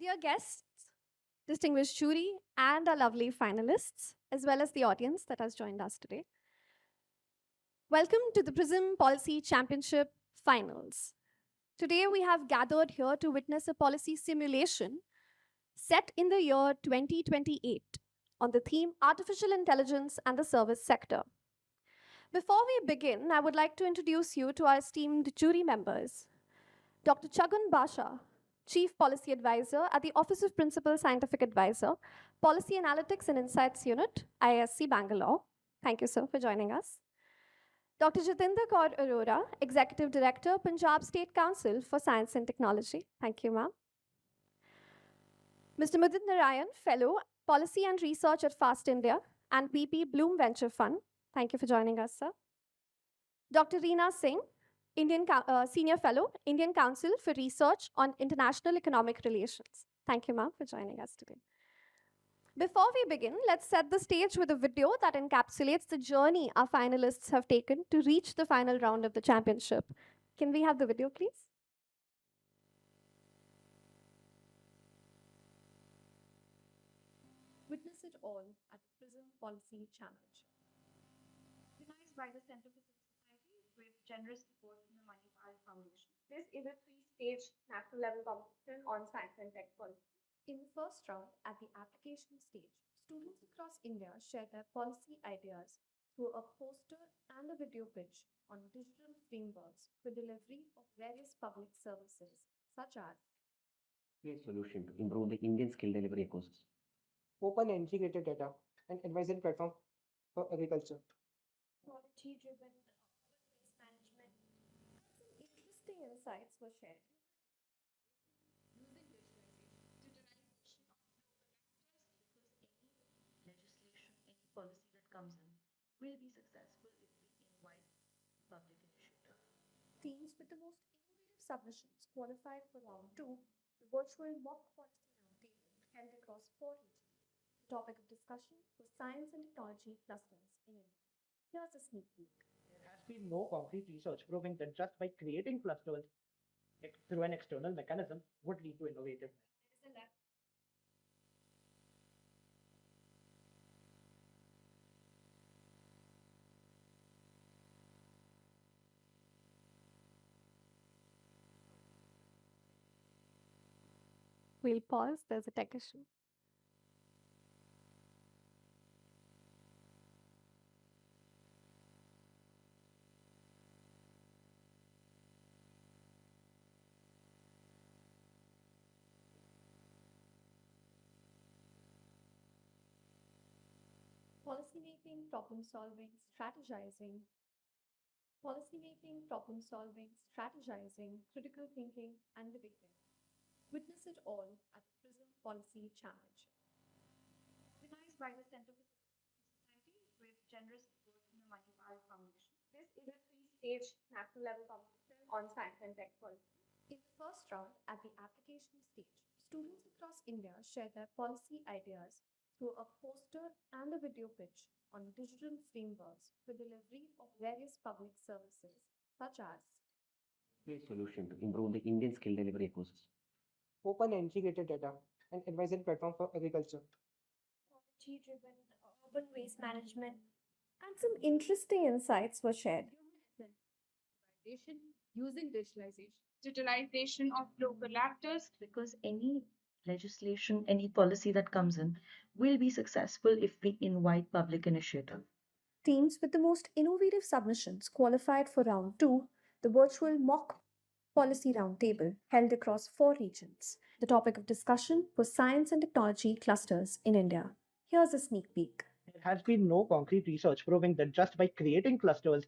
Dear guests, distinguished jury, and our lovely finalists, as well as the audience that has joined us today, welcome to the Prism Policy Championship Finals. Today, we have gathered here to witness a policy simulation set in the year 2028 on the theme Artificial Intelligence and the Service Sector. Before we begin, I would like to introduce you to our esteemed jury members. Dr. Chagun Basha, Chief Policy Advisor at the Office of Principal Scientific Advisor, Policy Analytics and Insights Unit, IISc Bangalore. Thank you, sir, for joining us. Dr. Jatinder Kaur Arora, Executive Director, Punjab State Council for Science and Technology. Thank you, ma'am. Mr. Mudit Narayan, Fellow, Policy and Research at Fast India and BP Bloom Venture Fund. Thank you for joining us, sir. Dr. Reena Singh, Senior Fellow, Indian Council for Research on International Economic Relations. Thank you, ma'am, for joining us today. Before we begin, let's set the stage with a video that encapsulates the journey our finalists have taken to reach the final round of the championship. Can we have the video, please? Witness it all at the Prism Policy Championship. Organized by the Center for Civil Society with generous support from the Manipal Foundation. This is a three-stage national level competition on science and tech policy. In the first round, at the application stage, students across India share their policy ideas through a poster and a video pitch on digital frameworks for delivery of various public services, such as A solution to improve the Indian skill delivery ecosystem. Open and integrated data and advisory platform for agriculture. technology-driven waste management. Some interesting insights were shared. Legislation, any policy that comes in will be successful if we invite public initiative. Teams with the most innovative submissions qualified for round 2, the virtual mock policy roundtable held across 4 regions. The topic of discussion was science and technology clusters in India. Here's a sneak peek. There has been no concrete research proving that just by creating clusters through an external mechanism would lead to innovative. There is a lab. We'll pause. There's a tech issue. Policymaking, problem solving, strategizing. Policymaking, problem solving, strategizing, critical thinking, and debating. Witness it all at the Prism Policy Championship. Organized by the Center for Civil Society with generous support from the Manipal Foundation. This is a three-stage national level competition on science and tech policy. In the first round, at the application stage, students across India share their policy ideas through a poster and a video pitch on digital frameworks for delivery of various public services, such as A solution to improve the Indian skill delivery ecosystem. Open and integrated data and advisory platform for agriculture. technology-driven urban waste management, and some interesting insights were shared. Using digitalization of local actors, Because any legislation, any policy that comes in will be successful if we invite public initiative. Teams with the most innovative submissions qualified for round 2, the virtual mock policy roundtable held across 4 regions. The topic of discussion was science and technology clusters in India. Here's a sneak peek. There has been no concrete research proving that just by creating clusters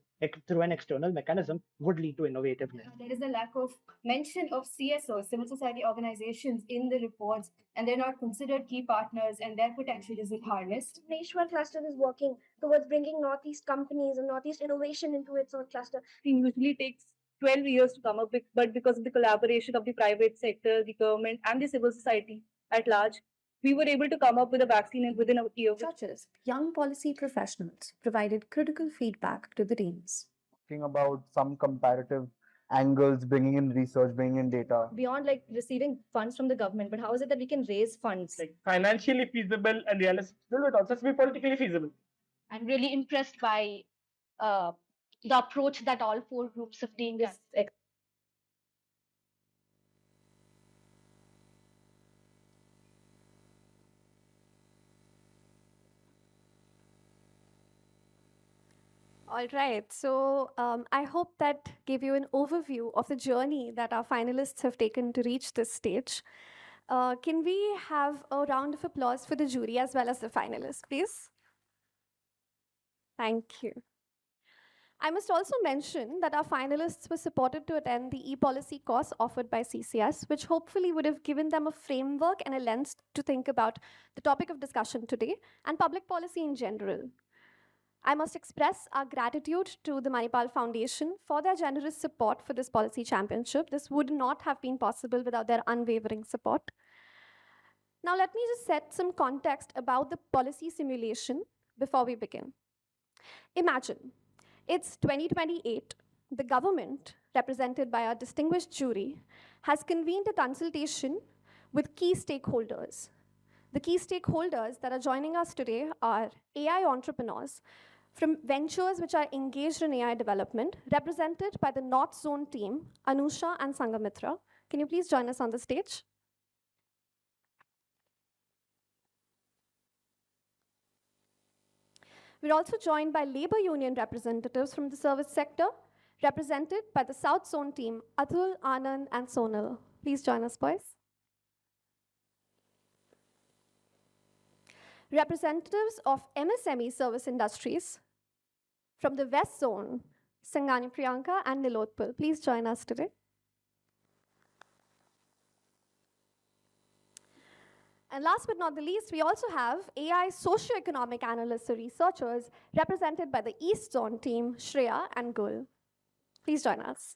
through an external mechanism would lead to innovativeness. There is a lack of mention of CSOs, civil society organizations, in the reports, and they're not considered key partners, and their potential isn't harnessed. Nationwide cluster is working towards bringing Northeast companies and Northeast innovation into its own cluster. It usually takes 12 years to come up with, but because of the collaboration of the private sector, the government, and the civil society at large, we were able to come up with a vaccine within a year. Judges, young policy professionals, provided critical feedback to the teams. Talking about some comparative angles, bringing in research, bringing in data. Beyond like receiving funds from the government, but how is it that we can raise funds? Like financially feasible and realistic, but also to be politically feasible. I'm really impressed by the approach that all four groups have taken. All right. So I hope that gave you an overview of the journey that our finalists have taken to reach this stage. Can we have a round of applause for the jury as well as the finalists, please? Thank you. I must also mention that our finalists were supported to attend the e-policy course offered by CCS, which hopefully would have given them a framework and a lens to think about the topic of discussion today and public policy in general. I must express our gratitude to the Manipal Foundation for their generous support for this policy championship. This would not have been possible without their unwavering support. Now, let me just set some context about the policy simulation before we begin. Imagine it's 2028. The government, represented by our distinguished jury, has convened a consultation with key stakeholders. The key stakeholders that are joining us today are AI entrepreneurs from ventures which are engaged in AI development, represented by the North Zone team, Anusha and Sangamitra. Can you please join us on the stage? We're also joined by labor union representatives from the service sector, represented by the South Zone team, Atul, Anand, and Sonal. Please join us, boys. Representatives of MSME service industries from the West Zone, Sangani Priyanka and Nilotpal. Please join us today. And last but not the least, we also have AI socioeconomic analysts or researchers represented by the East Zone team, Shreya and Gul. Please join us.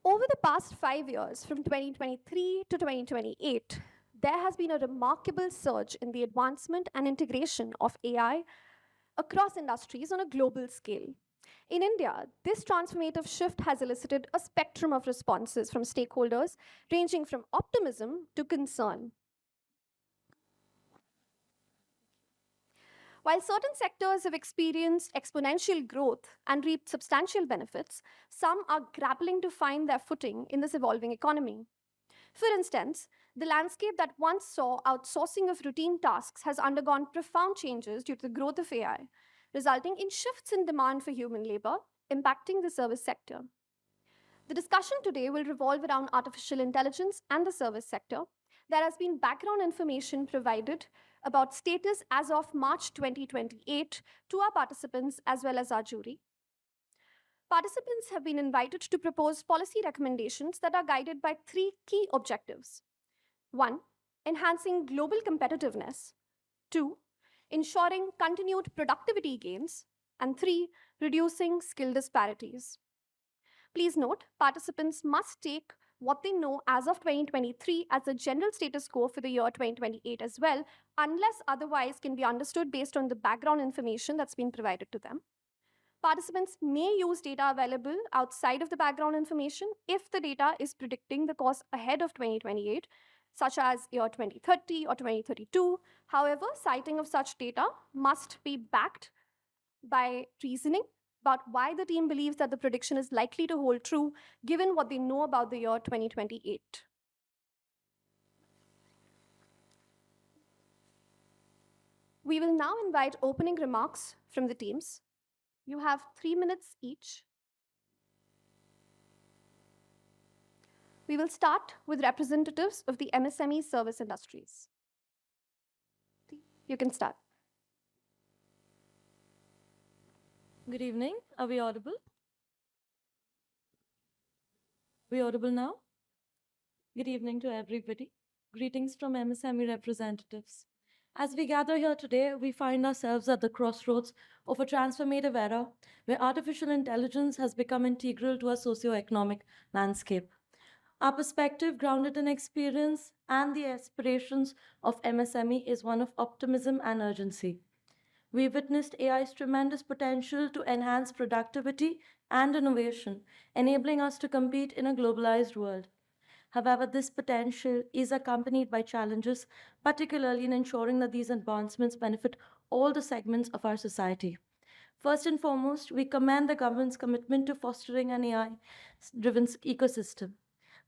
Over the past 5 years, from 2023 to 2028, there has been a remarkable surge in the advancement and integration of AI across industries on a global scale. In India, this transformative shift has elicited a spectrum of responses from stakeholders, ranging from optimism to concern. While certain sectors have experienced exponential growth and reaped substantial benefits, some are grappling to find their footing in this evolving economy. For instance, the landscape that once saw outsourcing of routine tasks has undergone profound changes due to the growth of AI, resulting in shifts in demand for human labor, impacting the service sector. The discussion today will revolve around artificial intelligence and the service sector. There has been background information provided about status as of March 2028 to our participants as well as our jury. Participants have been invited to propose policy recommendations that are guided by 3 key objectives. 1, enhancing global competitiveness. 2, ensuring continued productivity gains. And 3, reducing skill disparities. Please note, participants must take what they know as of 2023 as a general status quo for the year 2028 as well, unless otherwise can be understood based on the background information that's been provided to them. Participants may use data available outside of the background information if the data is predicting the course ahead of 2028, such as year 2030 or 2032. However, citing of such data must be backed by reasoning about why the team believes that the prediction is likely to hold true given what they know about the year 2028. We will now invite opening remarks from the teams. You have 3 minutes each. We will start with representatives of the MSME service industries. You can start. Good evening. Are we audible? Are we audible now? Good evening to everybody. Greetings from MSME representatives. As we gather here today, we find ourselves at the crossroads of a transformative era where artificial intelligence has become integral to our socio-economic landscape. Our perspective, grounded in experience and the aspirations of MSME, is one of optimism and urgency. We witnessed AI's tremendous potential to enhance productivity and innovation, enabling us to compete in a globalized world. However, this potential is accompanied by challenges, particularly in ensuring that these advancements benefit all the segments of our society. First and foremost, we commend the government's commitment to fostering an AI driven ecosystem.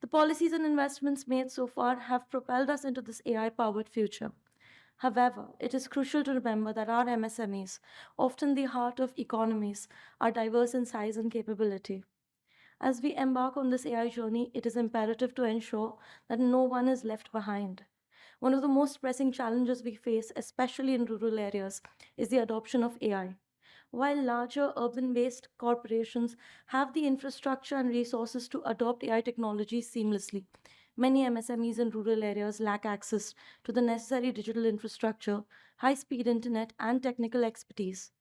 The policies and investments made so far have propelled us into this AI powered future. However, it is crucial to remember that our MSMEs, often the heart of economies, are diverse in size and capability. As we embark on this AI journey, it is imperative to ensure that no one is left behind. One of the most pressing challenges we face, especially in rural areas, is the adoption of AI. While larger urban based corporations have the infrastructure and resources to adopt AI technology seamlessly, many MSMEs in rural areas lack access to the necessary digital infrastructure, high speed internet, and technical expertise.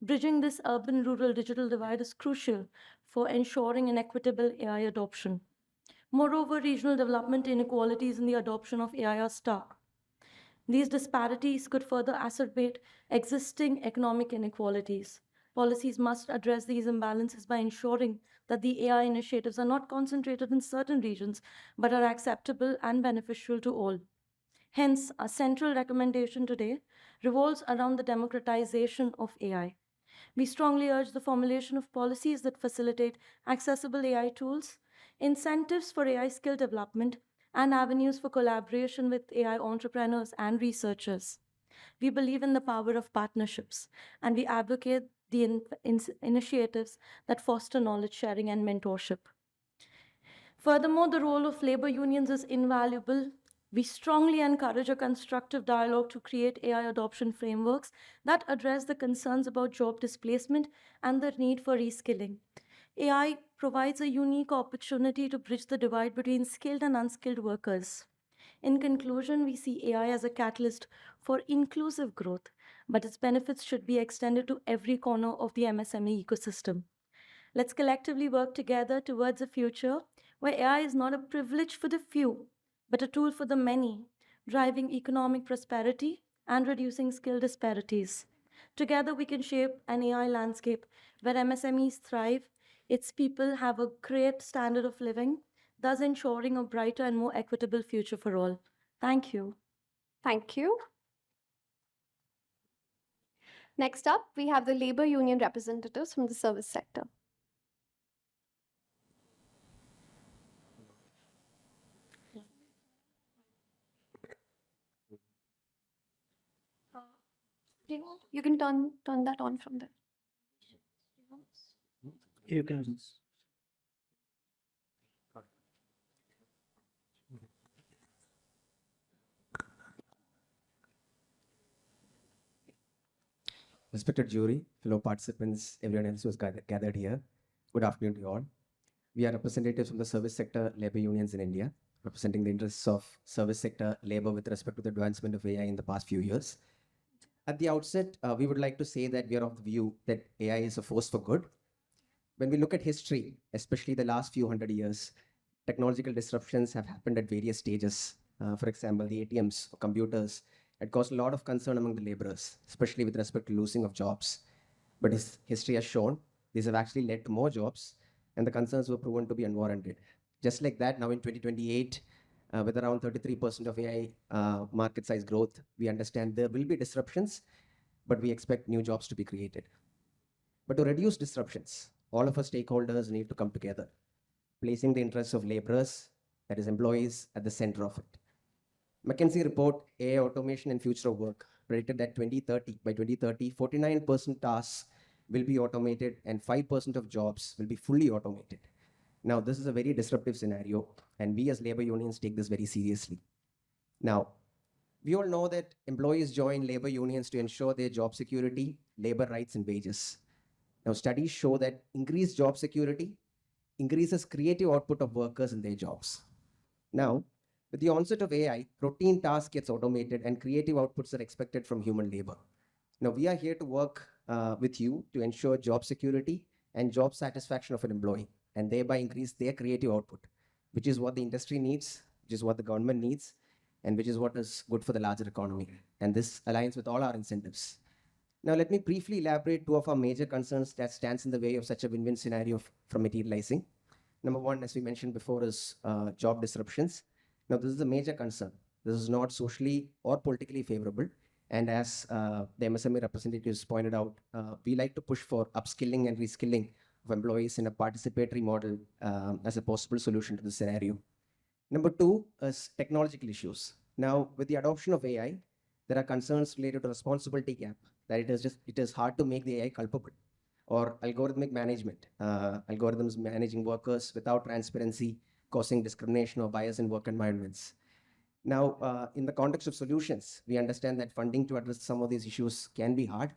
Bridging this urban rural digital divide is crucial for ensuring an equitable AI adoption. Moreover, regional development inequalities in the adoption of AI are stark. These disparities could further exacerbate existing economic inequalities. Policies must address these imbalances by ensuring that the AI initiatives are not concentrated in certain regions but are acceptable and beneficial to all. Hence, our central recommendation today revolves around the democratization of AI. We strongly urge the formulation of policies that facilitate accessible AI tools, incentives for AI skill development, and avenues for collaboration with AI entrepreneurs and researchers. We believe in the power of partnerships, and we advocate the initiatives that foster knowledge sharing and mentorship. Furthermore, the role of labor unions is invaluable. We strongly encourage a constructive dialogue to create AI adoption frameworks that address the concerns about job displacement and the need for reskilling. AI provides a unique opportunity to bridge the divide between skilled and unskilled workers. In conclusion, we see AI as a catalyst for inclusive growth, but its benefits should be extended to every corner of the MSME ecosystem. Let's collectively work together towards a future where AI is not a privilege for the few, but a tool for the many, driving economic prosperity and reducing skill disparities. Together, we can shape an AI landscape where MSMEs thrive, its people have a great standard of living, thus ensuring a brighter and more equitable future for all. Thank you. Thank you. Next up, we have the labor union representatives from the service sector. You can turn that on from there. You can. Respected jury, fellow participants, everyone else who has gathered here, good afternoon to you all. We are representatives from the service sector labor unions in India, representing the interests of service sector labor with respect to the advancement of AI in the past few years. At the outset, we would like to say that we are of the view that AI is a force for good. When we look at history, especially the last few hundred years, technological disruptions have happened at various stages. For example, the ATMs or computers had caused a lot of concern among the laborers, especially with respect to losing of jobs. But history has shown these have actually led to more jobs, and the concerns were proven to be unwarranted. Just like that, now in 2028, with around 33% of AI market size growth, we understand there will be disruptions, but we expect new jobs to be created. But to reduce disruptions, all of us stakeholders need to come together, placing the interests of laborers, that is employees, at the center of it. McKinsey report AI automation and future of work predicted that by 2030, 49% tasks will be automated and 5% of jobs will be fully automated. Now, this is a very disruptive scenario, and we as labor unions take this very seriously. Now, we all know that employees join labor unions to ensure their job security, labor rights, and wages. Now, studies show that increased job security increases creative output of workers in their jobs. Now, with the onset of AI, routine tasks gets automated and creative outputs are expected from human labor. Now, we are here to work with you to ensure job security and job satisfaction of an employee and thereby increase their creative output. which is what the industry needs, which is what the government needs, and which is what is good for the larger economy. And this aligns with all our incentives. Now, let me briefly elaborate two of our major concerns that stands in the way of such a win-win scenario from materializing. Number one, as we mentioned before, is job disruptions. Now, this is a major concern. This is not socially or politically favorable. And as the MSME representatives pointed out, we like to push for upskilling and reskilling of employees in a participatory model as a possible solution to the scenario. Number two is technological issues. Now, with the adoption of AI, there are concerns related to responsibility gap, that it is hard to make the AI culpable, or algorithmic management, algorithms managing workers without transparency, causing discrimination or bias in work environments. Now, in the context of solutions, we understand that funding to address some of these issues can be hard.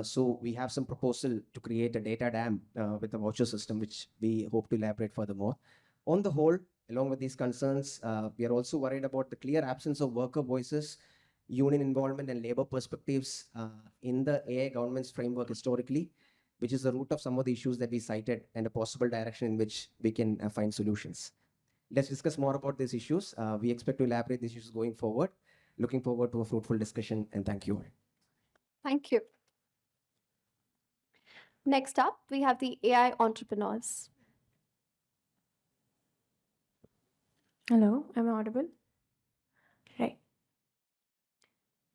So we have some proposal to create a data dam with a voucher system, which we hope to elaborate furthermore. On the whole, along with these concerns, we are also worried about the clear absence of worker voices, union involvement, and labor perspectives in the AI government's framework historically, which is the root of some of the issues that we cited and a possible direction in which we can find solutions. Let's discuss more about these issues. We expect to elaborate these issues going forward. Looking forward to a fruitful discussion, and thank you. Thank you. Next up, we have the AI entrepreneurs. Hello, am I audible? Right.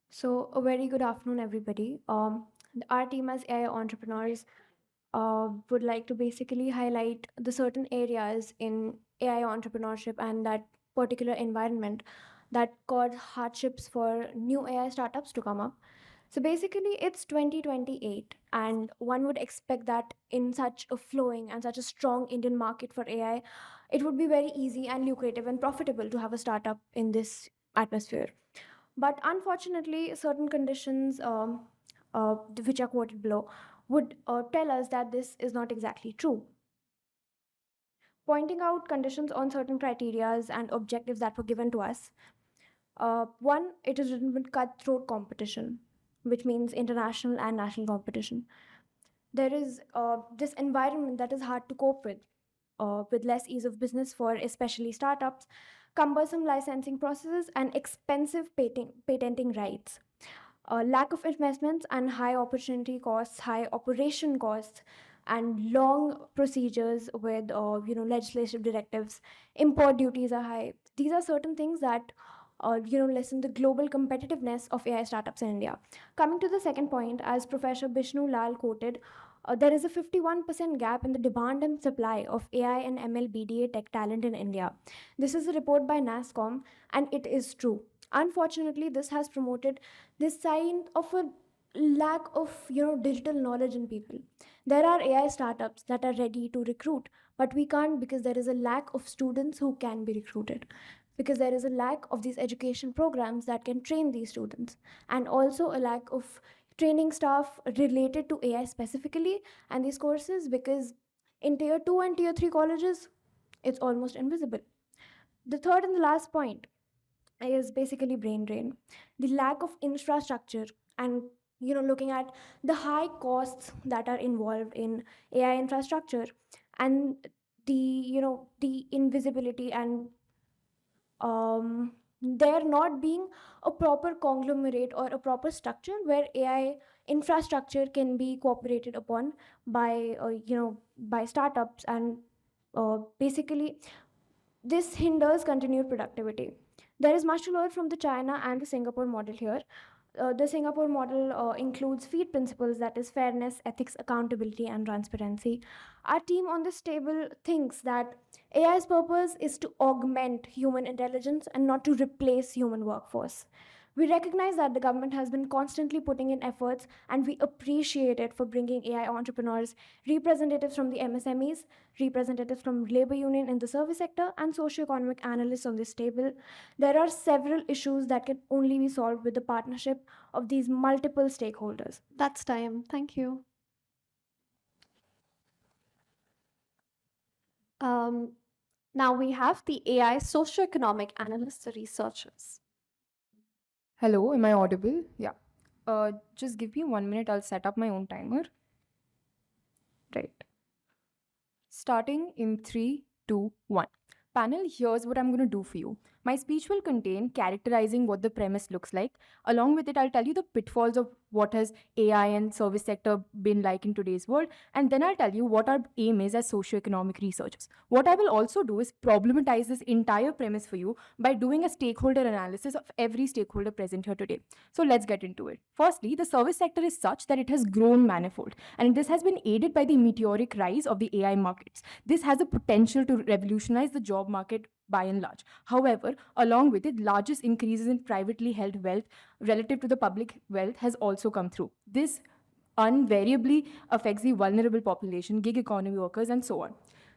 So, a very good afternoon, everybody. Our team as AI entrepreneurs would like to basically highlight the certain areas in AI entrepreneurship and that particular environment that cause hardships for new AI startups to come up. So basically, it's 2028, and one would expect that in such a flowing and such a strong Indian market for AI, it would be very easy and lucrative and profitable to have a startup in this atmosphere. But unfortunately, certain conditions, which are quoted below, would tell us that this is not exactly true. Pointing out conditions on certain criterias and objectives that were given to us. One, it is written with cutthroat competition, which means international and national competition. There is this environment that is hard to cope with less ease of business for especially startups, cumbersome licensing processes, and expensive patenting rights. Lack of investments and high opportunity costs, high operation costs, and long procedures with legislative directives. Import duties are high. These are certain things that lessen the global competitiveness of AI startups in India. Coming to the second point, as Professor Bishnu Lal quoted, there is a 51% gap in the demand and supply of AI and ML BDA tech talent in India. This is a report by NASSCOM, and it is true. Unfortunately, this has promoted this sign of a lack of digital knowledge in people. There are AI startups that are ready to recruit, but we can't because there is a lack of students who can be recruited, because there is a lack of these education programs that can train these students, and also a lack of training staff related to AI specifically and these courses, because in tier 2 and tier 3 colleges it's almost invisible. The third and the last point is basically brain drain, the lack of infrastructure, and looking at the high costs that are involved in AI infrastructure, and the invisibility, and there not being a proper conglomerate or a proper structure where AI infrastructure can be cooperated upon by by startups, and basically this hinders continued productivity. There is much to learn from the China and the Singapore model here. The Singapore model includes FEED principles, that is fairness, ethics, accountability, and transparency. Our team on this table thinks that AI's purpose is to augment human intelligence and not to replace human workforce. We recognize that the government has been constantly putting in efforts, and we appreciate it for bringing AI entrepreneurs, representatives from the MSMEs, representatives from labor union in the service sector, and socioeconomic analysts on this table. There are several issues that can only be solved with the partnership of these multiple stakeholders. That's time. Thank you. Now we have the AI socioeconomic analysts, the researchers. Hello, am I audible? Yeah. Just give me 1 minute, I'll set up my own timer. Right. Starting in 3, 2, 1. Panel, here's what I'm going to do for you. My speech will contain characterizing what the premise looks like. Along with it, I'll tell you the pitfalls of what has AI and service sector been like in today's world, and then I'll tell you what our aim is as socioeconomic researchers. What I will also do is problematize this entire premise for you by doing a stakeholder analysis of every stakeholder present here today. So let's get into it. Firstly, the service sector is such that it has grown manifold, and this has been aided by the meteoric rise of the AI markets. This has a potential to revolutionize the job market by and large. However, along with it, largest increases in privately held wealth relative to the public wealth has also come through. This invariably affects the vulnerable population, gig economy workers, and so on.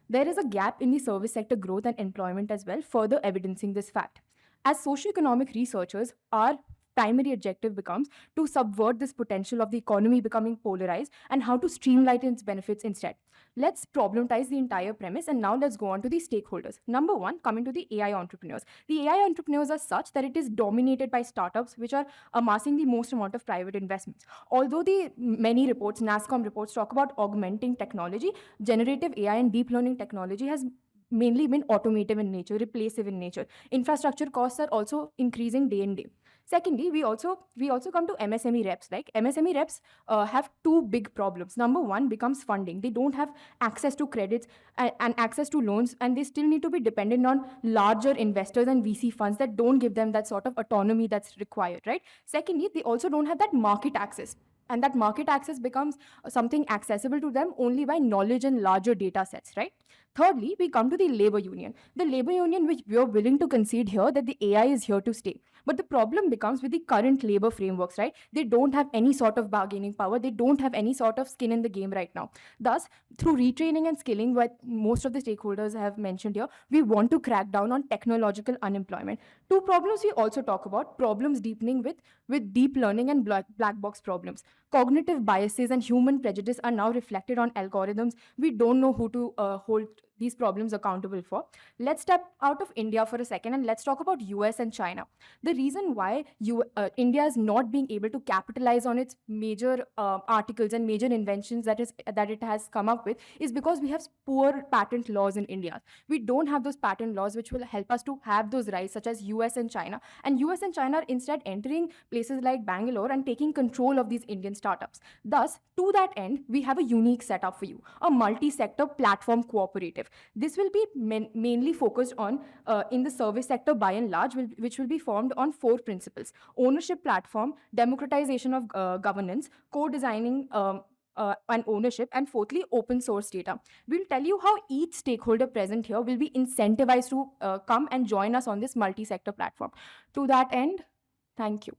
There is a gap in the service sector growth and employment as well, further evidencing this fact. As socioeconomic researchers, our primary objective becomes to subvert this potential of the economy becoming polarized and how to streamline its benefits instead. Let's problematize the entire premise, and now let's go on to the stakeholders. Number one, coming to the AI entrepreneurs. The AI entrepreneurs are such that it is dominated by startups which are amassing the most amount of private investments. Although the many reports, NASCOM reports, talk about augmenting technology, generative AI and deep learning technology has mainly been automative in nature, replacive in nature. Infrastructure costs are also increasing day and day. Secondly, we also come to MSME reps. Like MSME reps have two big problems. Number one becomes funding. They don't have access to credits and access to loans, and they still need to be dependent on larger investors and VC funds that don't give them that sort of autonomy that's required, right? Secondly, they also don't have that market access. And that market access becomes something accessible to them only by knowledge and larger data sets, right? Thirdly, we come to the labor union. The labor union, which we are willing to concede here that the AI is here to stay. But the problem becomes with the current labor frameworks, right? They don't have any sort of bargaining power. They don't have any sort of skin in the game right now. Thus, through retraining and skilling, what most of the stakeholders have mentioned here, we want to crack down on technological unemployment. Two problems we also talk about, problems deepening with deep learning and black box problems. Cognitive biases and human prejudice are now reflected on algorithms. We don't know who to hold these problems accountable for. Let's step out of India for a second and let's talk about US and China. The reason why India is not being able to capitalize on its major articles and major inventions that it has come up with is because we have poor patent laws in India. We don't have those patent laws which will help us to have those rights, such as US and China. And US and China are instead entering places like Bangalore and taking control of these Indian startups. Thus, to that end, we have a unique setup for you, a multi-sector platform cooperative. This will be mainly focused on in the service sector by and large, which will be formed on four principles: ownership platform, democratization of governance, co-designing and ownership, and fourthly, open source data. We'll tell you how each stakeholder present here will be incentivized to come and join us on this multi-sector platform. To that end, thank you.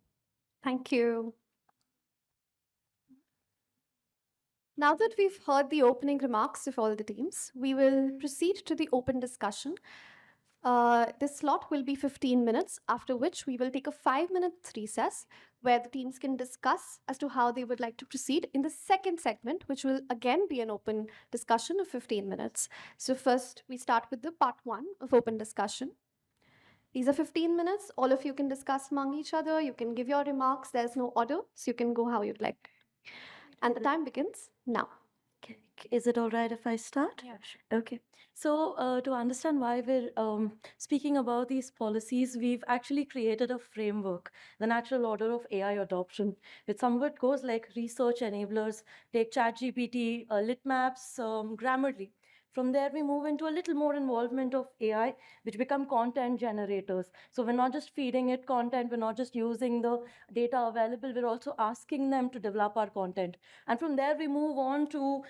Thank you. Now that we've heard the opening remarks of all the teams, we will proceed to the open discussion. This slot will be 15 minutes, after which we will take a 5-minute recess where the teams can discuss as to how they would like to proceed in the second segment, which will again be an open discussion of 15 minutes. So first, we start with the part 1 of open discussion. These are 15 minutes. All of you can discuss among each other. You can give your remarks. There's no order, so you can go how you'd like. And the time begins now. Okay. Is it all right if I start? Yeah, sure. Okay. So, to understand why we're speaking about these policies, we've actually created a framework, the natural order of AI adoption, which somewhat goes like research enablers, take ChatGPT, Litmaps, Grammarly. From there, we move into a little more involvement of AI, which become content generators. So we're not just feeding it content, we're not just using the data available, we're also asking them to develop our content. And from there, we move on to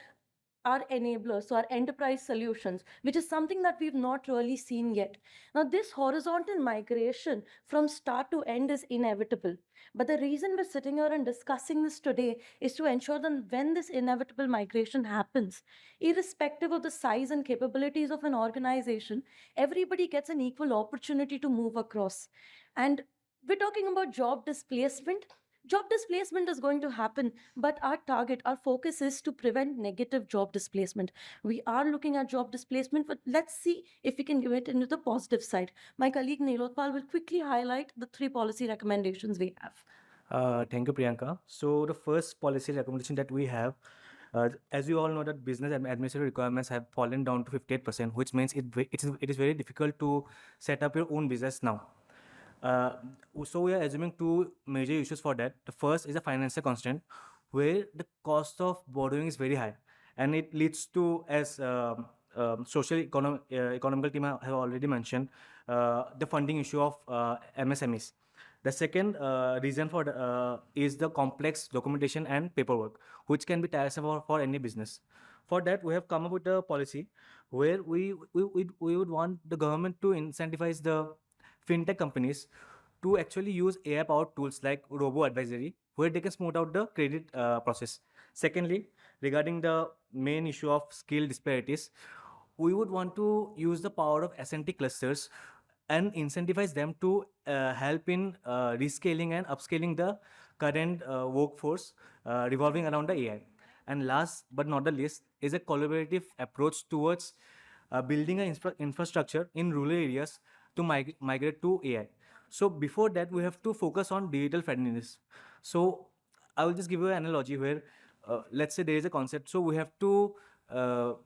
our enablers, so our enterprise solutions, which is something that we've not really seen yet. Now, this horizontal migration from start to end is inevitable. But the reason we're sitting here and discussing this today is to ensure that when this inevitable migration happens, irrespective of the size and capabilities of an organization, everybody gets an equal opportunity to move across. And we're talking about job displacement. Job displacement is going to happen, but our target, our focus is to prevent negative job displacement. We are looking at job displacement, but let's see if we can give it into the positive side. My colleague Nilotpal will quickly highlight the 3 policy recommendations we have. Thank you, Priyanka. So the first policy recommendation that we have As you all know, that business administrative requirements have fallen down to 58%, which means it is very difficult to set up your own business now. Uh, so we are assuming two major issues for that. The first is a financial constraint, where the cost of borrowing is very high, and it leads to, as economical team have already mentioned, the funding issue of MSMEs. The second reason for is the complex documentation and paperwork, which can be tiresome for any business. For that, we have come up with a policy where we would want the government to incentivize the fintech companies to actually use AI-powered tools like robo advisory, where they can smooth out the credit process. Secondly, regarding the main issue of skill disparities, we would want to use the power of SNT clusters and incentivize them to help in rescaling and upscaling the current workforce revolving around the AI. And last but not the least is a collaborative approach towards building an infrastructure in rural areas to migrate to AI. So before that, we have to focus on digital friendliness. So I will just give you an analogy where, let's say there is a concert, so we have to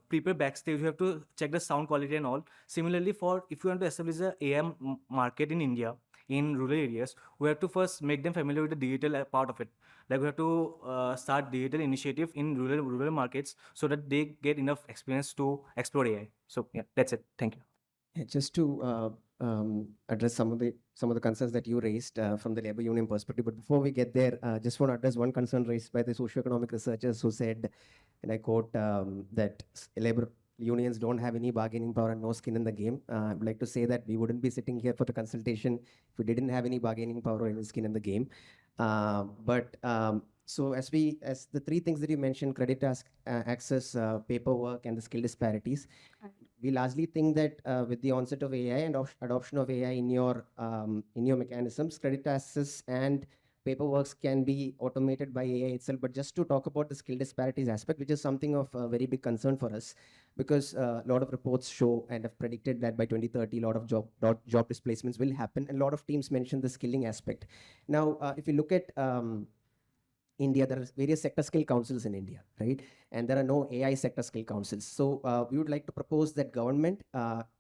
prepare backstage, we have to check the sound quality and all. Similarly, for if you want to establish a AI market in India, in rural areas, we have to first make them familiar with the digital part of it. Like we have to start digital initiative in rural markets so that they get enough experience to explore AI. So yeah, that's it. Thank you. Yeah, just to address some of the concerns that you raised from the labor union perspective, but before we get there, just want to address one concern raised by the socioeconomic researchers who said, and I quote, that labor unions don't have any bargaining power and no skin in the game. I would like to say that we wouldn't be sitting here for the consultation if we didn't have any bargaining power or any skin in the game. So as the three things that you mentioned, credit access, paperwork, and the skill disparities, we largely think that with the onset of AI and adoption of AI in your mechanisms, credit access and paperwork can be automated by AI itself. But just to talk about the skill disparities aspect, which is something of a very big concern for us, because a lot of reports show and have predicted that by 2030, a lot of job displacements will happen, and a lot of teams mention the skilling aspect. Now, if you look at India, there are various sector skill councils in India, right? And there are no AI sector skill councils. So we would like to propose that government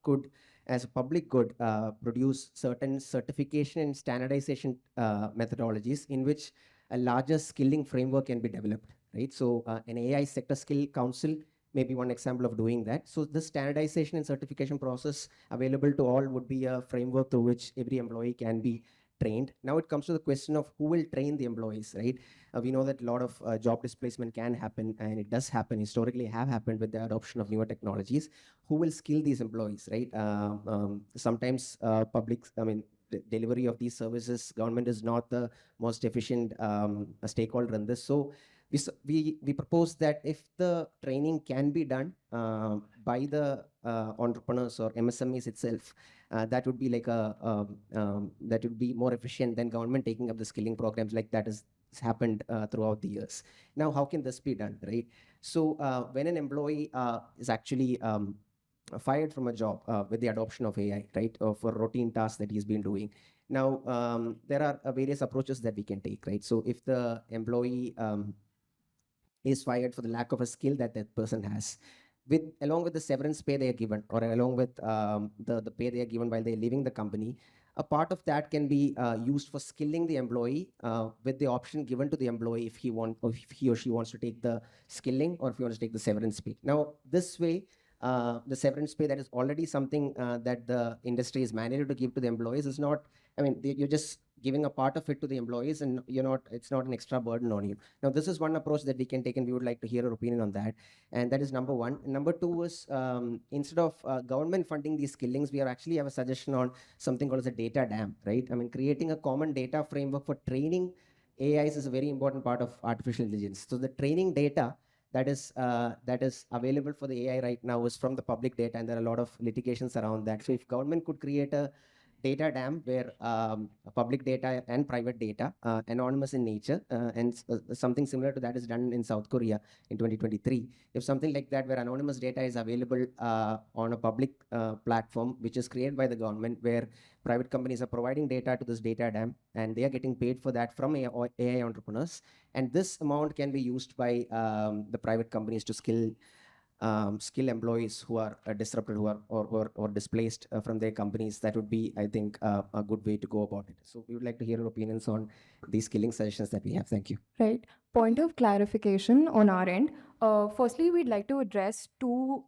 could, as a public good, produce certain certification and standardization methodologies in which a larger skilling framework can be developed, right? So an AI sector skill council may be one example of doing that. So the standardization and certification process available to all would be a framework through which every employee can be trained. Now it comes to the question of who will train the employees, right? We know that a lot of job displacement can happen, and it does happen, historically have happened with the adoption of newer technologies. Who will skill these employees, right? Sometimes delivery of these services, government is not the most efficient stakeholder in this. So we propose that if the training can be done by the entrepreneurs or MSMEs itself, that would be like that would be more efficient than government taking up the skilling programs like that has happened throughout the years. Now, how can this be done, right? So when an employee is actually fired from a job with the adoption of AI, right, for routine tasks that he's been doing. Now, there are various approaches that we can take, right? So if the employee is fired for the lack of a skill that that person has, along with the severance pay they are given, or along with the pay they are given while they're leaving the company, a part of that can be used for skilling the employee with the option given to the employee if he or she wants to take the skilling or if he wants to take the severance pay. Now, this way, the severance pay that is already something that the industry is mandated to give to the employees is not, you're just giving a part of it to the employees, and it's not an extra burden on you. Now, this is one approach that we can take, and we would like to hear your opinion on that. And that is number one. Number two is, instead of government funding these skillings, we actually have a suggestion on something called as a data dam, right? Creating a common data framework for training AIs is a very important part of artificial intelligence. So the training data that is available for the AI right now is from the public data, and there are a lot of litigations around that. So if government could create a data dam where public data and private data, anonymous in nature, and something similar to that is done in South Korea in 2023. If something like that, where anonymous data is available on a public platform, which is created by the government, where private companies are providing data to this data dam, and they are getting paid for that from AI entrepreneurs, and this amount can be used by the private companies to skill employees who are disrupted, who are or displaced from their companies. That would be, I think, a good way to go about it. So we would like to hear your opinions on these skilling sessions that we have. Thank you. Right. Point of clarification on our end. Firstly, we'd like to address two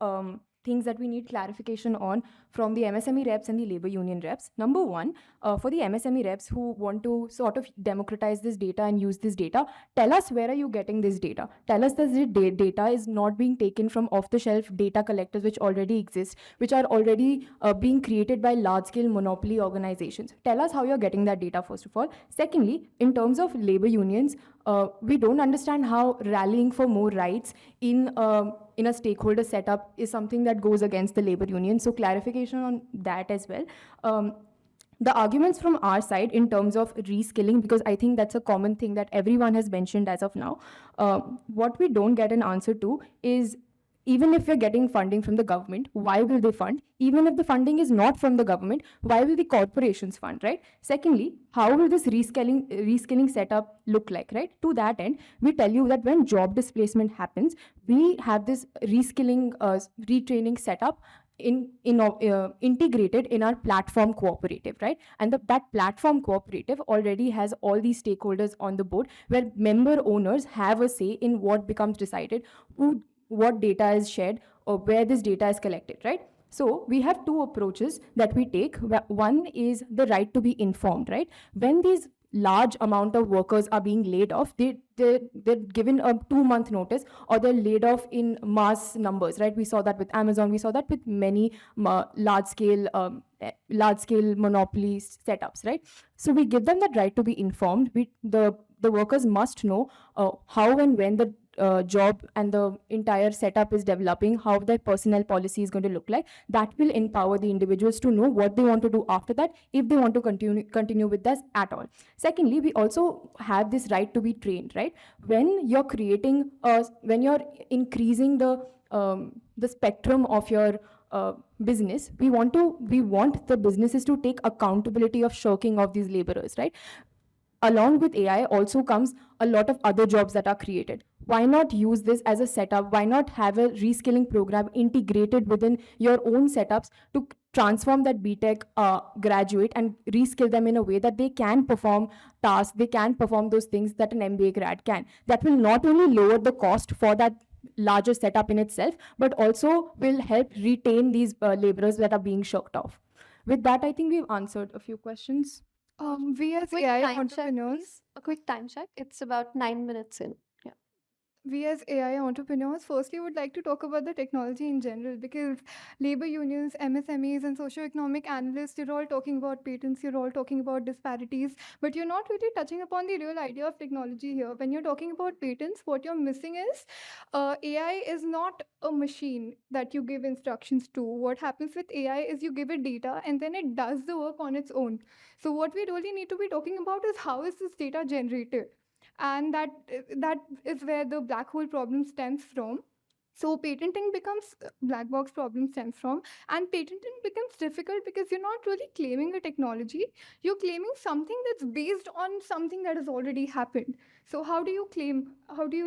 things that we need clarification on from the MSME reps and the labor union reps. Number one, for the MSME reps who want to sort of democratize this data and use this data, tell us where are you getting this data? Tell us that the data is not being taken from off-the-shelf data collectors which already exist, which are already being created by large-scale monopoly organizations. Tell us how you're getting that data, first of all. Secondly, in terms of labor unions, we don't understand how rallying for more rights in a stakeholder setup is something that goes against the labor union. So clarification on that as well. The arguments from our side in terms of reskilling, because I think that's a common thing that everyone has mentioned as of now, what we don't get an answer to is, even if you're getting funding from the government, why will they fund? Even if the funding is not from the government, why will the corporations fund, right? Secondly, how will this reskilling setup look like, right? To that end, we tell you that when job displacement happens, we have this reskilling, retraining setup integrated in our platform cooperative, right? And that platform cooperative already has all these stakeholders on the board, where member owners have a say in what becomes decided, what data is shared, or where this data is collected, right? So we have two approaches that we take. One is the right to be informed, right? When these large amount of workers are being laid off, they're given a 2-month notice, or they're laid off in mass numbers, right? We saw that with Amazon, we saw that with many large scale monopoly setups, right? So we give them that right to be informed. The workers must know how and when the job and the entire setup is developing, how their personnel policy is going to look like. That will empower the individuals to know what they want to do after that, if they want to continue with this at all. Secondly, we also have this right to be trained, right? When you're creating, when you're increasing the spectrum of your business, we want the businesses to take accountability of shirking of these laborers, right? Along with AI also comes a lot of other jobs that are created. Why not use this as a setup? Why not have a reskilling program integrated within your own setups to transform that BTech graduate and reskill them in a way that they can perform tasks, they can perform those things that an MBA grad can. That will not only lower the cost for that larger setup in itself, but also will help retain these laborers that are being shirked off. With that, I think we've answered a few questions. We as AI entrepreneurs, a quick time check. It's about 9 minutes in. Yeah. We as AI entrepreneurs firstly would like to talk about the technology in general, because labor unions, MSMEs, and socioeconomic analysts, you're all talking about patents, you're all talking about disparities, but you're not really touching upon the real idea of technology here. When you're talking about patents, what you're missing is AI is not a machine that you give instructions to. What happens with AI is you give it data and then it does the work on its own. So what we really need to be talking about is how is this data generated? And that is where the black hole problem stems from. So patenting becomes black box problem stems from, and patenting becomes difficult because you're not really claiming a technology, you're claiming something that's based on something that has already happened. So how do you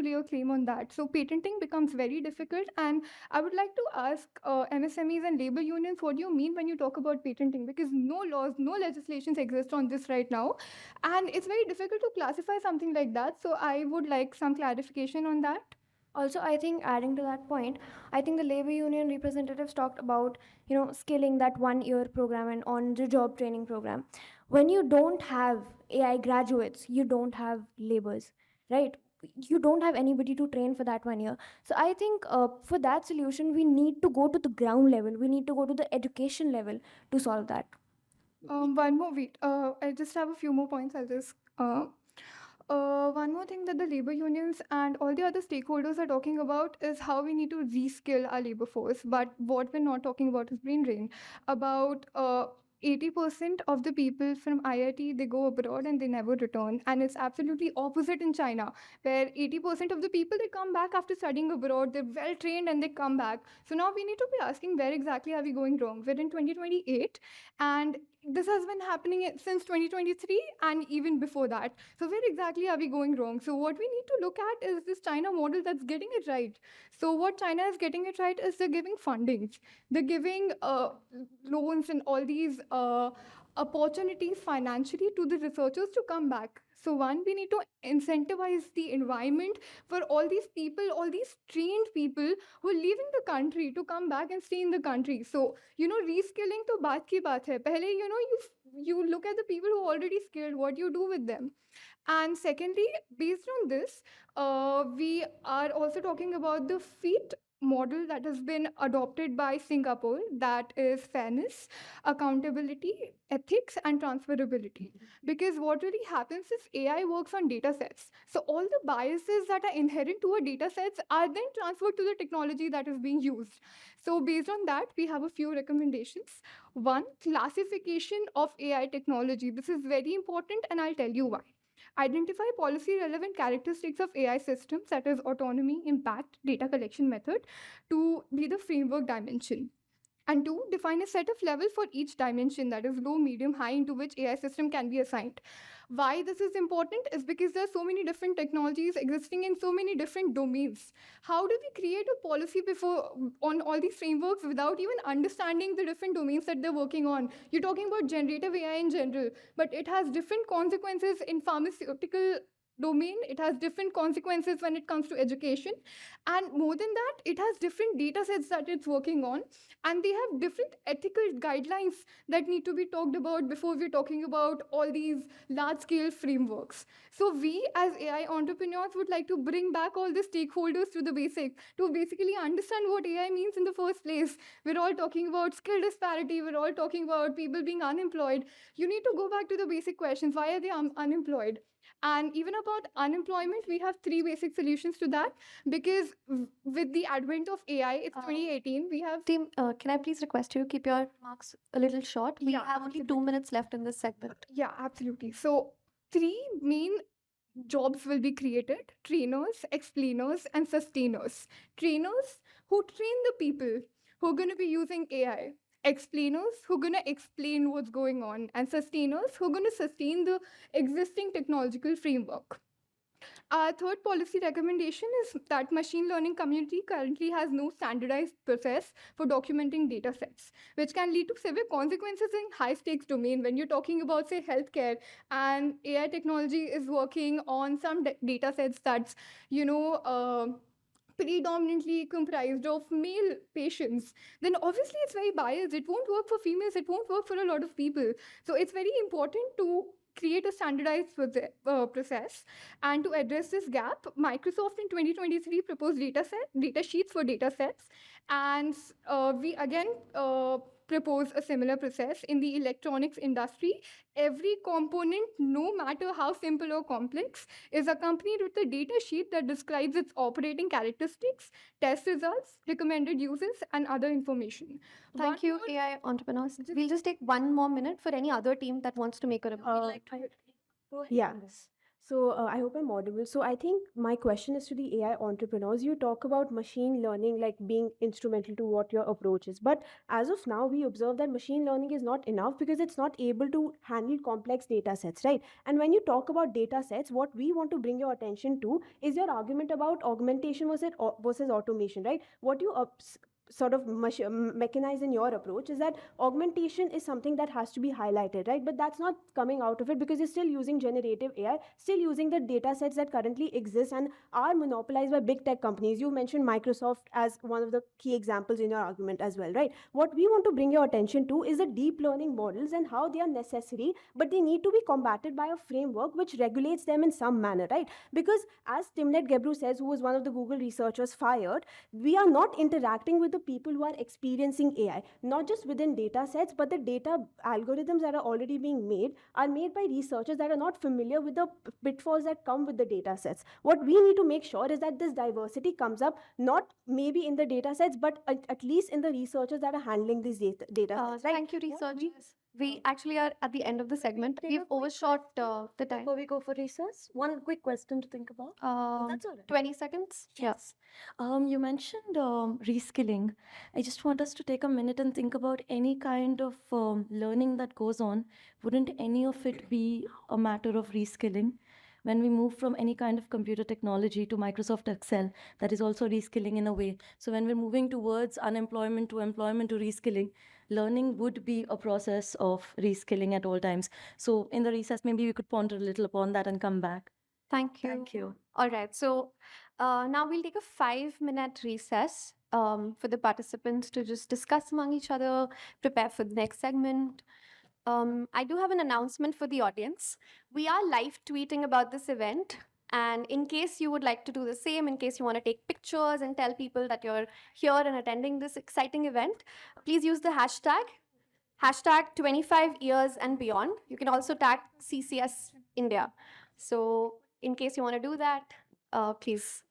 lay a claim on that? So patenting becomes very difficult, and I would like to ask MSMEs and labor unions, what do you mean when you talk about patenting? Because no laws, no legislations exist on this right now, and it's very difficult to classify something like that. So I would like some clarification on that. Also, I think adding to that point, I think the labor union representatives talked about, skilling, that 1 year program and on the job training program. When you don't have AI graduates, you don't have laborers, right? You don't have anybody to train for that 1 year. So I think for that solution, we need to go to the ground level. We need to go to the education level to solve that. One more wait. I just have a few more points. I'll just one more thing that the labor unions and all the other stakeholders are talking about is how we need to reskill our labor force. But what we're not talking about is brain drain. About 80% of the people from IIT, they go abroad and they never return. And it's absolutely opposite in China, where 80% of the people, they come back after studying abroad, they're well trained and they come back. So now we need to be asking, where exactly are we going wrong? We're in 2028, and this has been happening since 2023 and even before that. So where exactly are we going wrong? So what we need to look at is this China model that's getting it right. So what China is getting it right is they're giving fundings, they're giving loans and all these opportunities financially to the researchers to come back. So one, we need to incentivize the environment for all these people, all these trained people who are leaving the country to come back and stay in the country. So, reskilling to baat ki baat hai. Pehle, you look at the people who are already skilled, what you do with them. And secondly, based on this, we are also talking about the FEAT model that has been adopted by Singapore, that is fairness, accountability, ethics, and transferability. Because what really happens is AI works on data sets. So all the biases that are inherent to a data sets are then transferred to the technology that is being used. So based on that, we have a few recommendations. One, classification of AI technology. This is very important, and I'll tell you why. Identify policy relevant characteristics of AI systems, that is autonomy, impact, data collection method, to be the framework dimension. And two, define a set of levels for each dimension, that is low, medium, high, into which AI system can be assigned. Why this is important is because there are so many different technologies existing in so many different domains. How do we create a policy before on all these frameworks without even understanding the different domains that they're working on? You're talking about generative AI in general, but it has different consequences in pharmaceutical domain, it has different consequences when it comes to education, and more than that, it has different data sets that it's working on, and they have different ethical guidelines that need to be talked about before we're talking about all these large scale frameworks. So we as AI entrepreneurs would like to bring back all the stakeholders to the basic, to basically understand what AI means in the first place. We're all talking about skill disparity, we're all talking about people being unemployed. You need to go back to the basic questions. Why are they unemployed? And even about unemployment, we have three basic solutions to that, because with the advent of AI, it's 2018, we have. Team, can I please request you keep your remarks a little short? We have only 2 minutes left in this segment. Yeah, absolutely. So, three main jobs will be created: trainers, explainers, and sustainers. Trainers who train the people who are going to be using AI. Explainers who are going to explain what's going on, and sustainers who are going to sustain the existing technological framework. Our third policy recommendation is that machine learning community currently has no standardized process for documenting data sets, which can lead to severe consequences in high stakes domain. When you're talking about, say, healthcare, and AI technology is working on some data sets that's, predominantly comprised of male patients, then obviously it's very biased. It won't work for females, it won't work for a lot of people. So it's very important to create a standardized process. And to address this gap, Microsoft in 2023 proposed data sheets for data sets. And we again propose a similar process in the electronics industry. Every component, no matter how simple or complex, is accompanied with a data sheet that describes its operating characteristics, test results, recommended uses, and other information. Thank you, AI entrepreneurs. We'll just take 1 more minute for any other team that wants to make a remark. Yes. So I hope I'm audible. So I think my question is to the AI entrepreneurs. You talk about machine learning like being instrumental to what your approach is. But as of now, we observe that machine learning is not enough because it's not able to handle complex data sets, right? And when you talk about data sets, what we want to bring your attention to is your argument about augmentation versus automation, right? What you sort of mechanize in your approach is that augmentation is something that has to be highlighted, right? But that's not coming out of it because you're still using generative AI, still using the data sets that currently exist and are monopolized by big tech companies. You mentioned Microsoft as one of the key examples in your argument as well, right? What we want to bring your attention to is the deep learning models and how they are necessary, but they need to be combated by a framework which regulates them in some manner, right? Because as Timnit Gebru says, who was one of the Google researchers fired, we are not interacting with the people who are experiencing AI, not just within data sets, but the data algorithms that are already being made are made by researchers that are not familiar with the pitfalls that come with the data sets. What we need to make sure is that this diversity comes up, not maybe in the data sets, but at least in the researchers that are handling these data sets. Right? Thank you, researchers. We actually are at the end of the segment. take a We've quick overshot the time. Before we go for recess, one quick question to think about. That's all right. 20 seconds? Yes. You mentioned reskilling. I just want us to take a minute and think about any kind of learning that goes on. Wouldn't any of it be a matter of reskilling? When we move from any kind of computer technology to Microsoft Excel, that is also reskilling in a way. So when we're moving towards unemployment to employment to reskilling, learning would be a process of reskilling at all times. So in the recess, maybe we could ponder a little upon that and come back. Thank you. Thank you. All right. So now we'll take a 5-minute recess for the participants to just discuss among each other, prepare for the next segment. I do have an announcement for the audience. We are live tweeting about this event. And in case you would like to do the same, in case you want to take pictures and tell people that you're here and attending this exciting event, please use the hashtag 25 years and beyond. You can also tag CCS India. So in case you want to do that, please.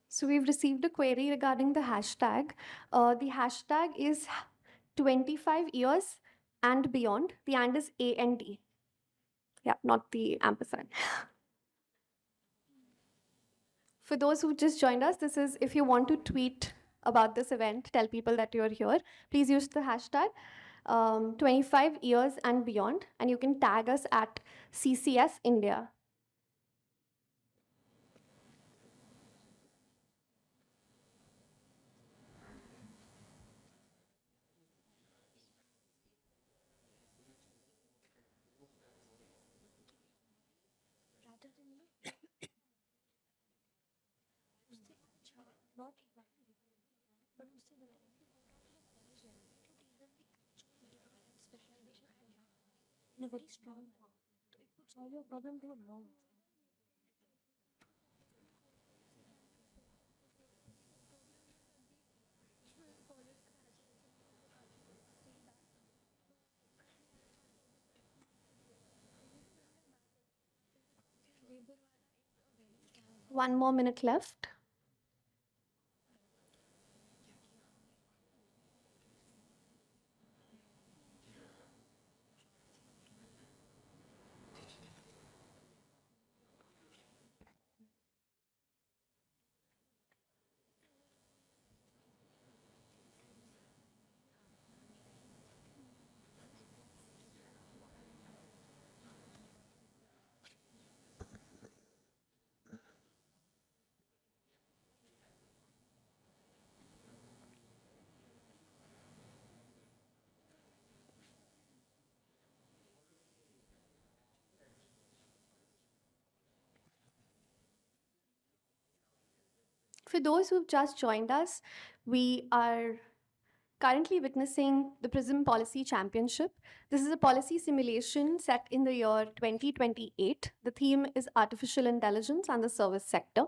So we've received a query regarding the hashtag. The hashtag is 25 years and beyond. The and is AND. Yeah, not the ampersand. For those who just joined us, this is if you want to tweet about this event, tell people that you're here, please use the hashtag 25 years and beyond, and you can tag us at CCS India. in a very strong 1 more minute left. For those who've just joined us, we are currently witnessing the Prism Policy Championship. This is a policy simulation set in the year 2028. The theme is artificial intelligence and the service sector.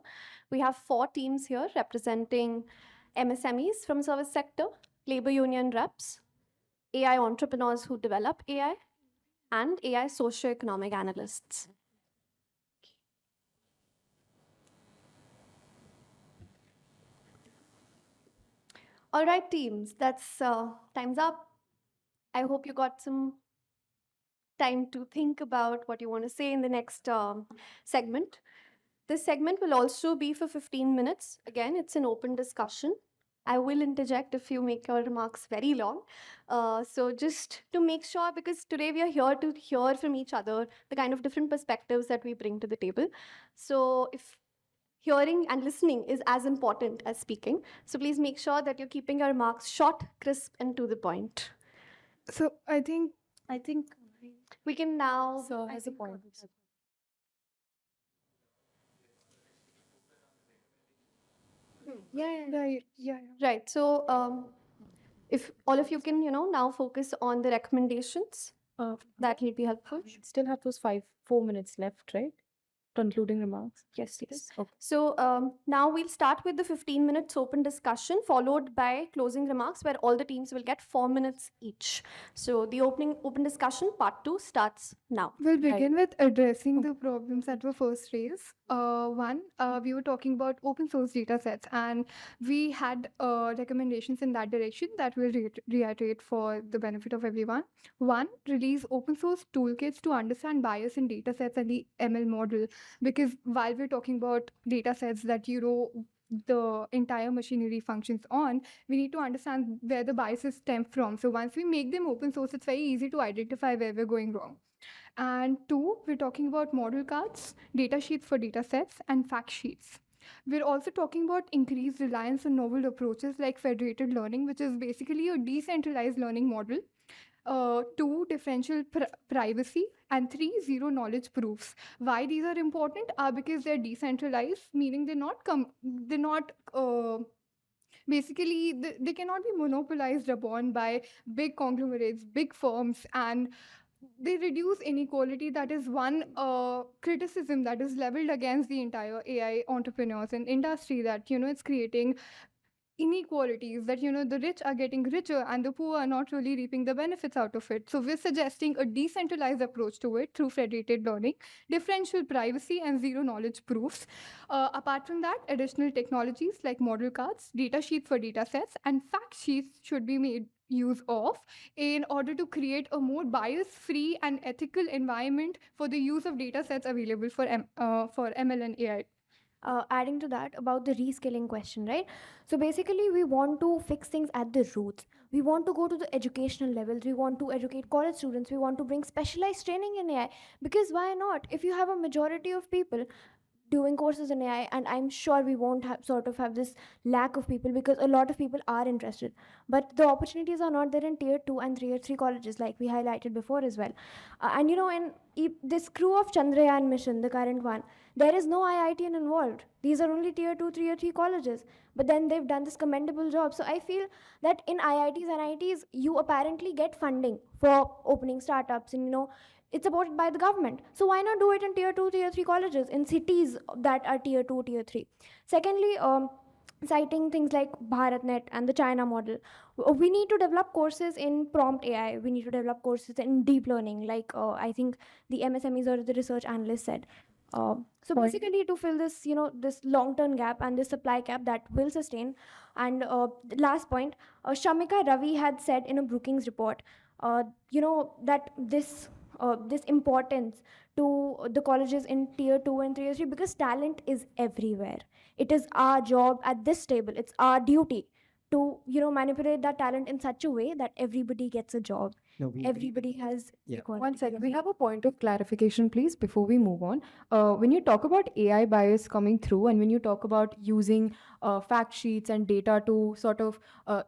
We have 4 teams here representing MSMEs from service sector, labor union reps, AI entrepreneurs who develop AI, and AI socioeconomic analysts. All right, teams, that's time's up. I hope you got some time to think about what you want to say in the next segment. This segment will also be for 15 minutes. Again, it's an open discussion. I will interject if you make your remarks very long. So just to make sure, because today we are here to hear from each other the kind of different perspectives that we bring to the table. So if hearing and listening is as important as speaking, so please make sure that you're keeping your remarks short, crisp, and to the point. So I think we can now. Sir has a point. Right. So if all of you can, now focus on the recommendations, that will be helpful. Still have those 4 minutes left, right? Concluding remarks. Yes, yes. Okay. So now we'll start with the 15 minutes open discussion, followed by closing remarks, where all the teams will get 4 minutes each. So the open discussion part 2 starts now. We'll begin with addressing the problems that were first raised. One, we were talking about open source data sets, and we had recommendations in that direction that we'll reiterate for the benefit of everyone. One, release open source toolkits to understand bias in data sets and the ML model, because while we're talking about data sets that the entire machinery functions on, we need to understand where the biases stem from. So once we make them open source, it's very easy to identify where we're going wrong. And 2, we're talking about model cards, data sheets for data sets, and fact sheets. We're also talking about increased reliance on novel approaches like federated learning, which is basically a decentralized learning model. 2, differential privacy, and 3, zero knowledge proofs. Why these are important are because they're decentralized, meaning they cannot be monopolized upon by big conglomerates, big firms, and they reduce inequality. That is one criticism that is leveled against the entire AI entrepreneurs and industry, that it's creating inequalities, that the rich are getting richer and the poor are not really reaping the benefits out of it. So we're suggesting a decentralized approach to it through federated learning, differential privacy, and zero knowledge proofs. Apart from that, additional technologies like model cards, data sheets for data sets, and fact sheets should be made use of in order to create a more bias-free and ethical environment for the use of data sets available for ML and AI. Adding to that about the reskilling question, right? So basically, we want to fix things at the roots. We want to go to the educational levels. We want to educate college students. We want to bring specialized training in AI, because why not? If you have a majority of people doing courses in AI, and I'm sure we won't have this lack of people, because a lot of people are interested, but the opportunities are not there in tier 2 and tier 3 colleges, like we highlighted before as well. And in this crew of Chandrayaan mission, the current one, there is no IITian involved. These are only tier 2, tier 3 colleges, but then they've done this commendable job. So I feel that in IITs and IITs, you apparently get funding for opening startups and it's supported by the government. So why not do it in tier 2, tier 3 colleges in cities that are tier 2, tier 3? Secondly, citing things like BharatNet and the China model, we need to develop courses in prompt AI. We need to develop courses in deep learning, like I think the MSMEs or the research analyst said. So basically, to fill this, this long-term gap and this supply gap that will sustain. And last point, Shamika Ravi had said in a Brookings report, that this importance to the colleges in tier 2 and tier 3, because talent is everywhere. It is our job at this table, it's our duty to manipulate that talent in such a way that everybody gets a job. No, Everybody has equality. One second. We have a point of clarification, please, before we move on. When you talk about AI bias coming through, and when you talk about using fact sheets and data to sort of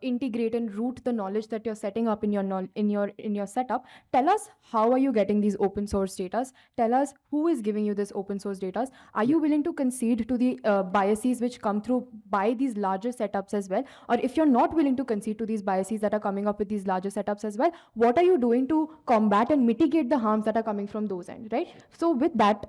integrate and root the knowledge that you're setting up in your setup, tell us how are you getting these open source data? Tell us who is giving you this open source data? Are you willing to concede to the biases which come through by these larger setups as well? Or if you're not willing to concede to these biases that are coming up with these larger setups as well, what are you doing to combat and mitigate the harms that are coming from those ends, right? So with that,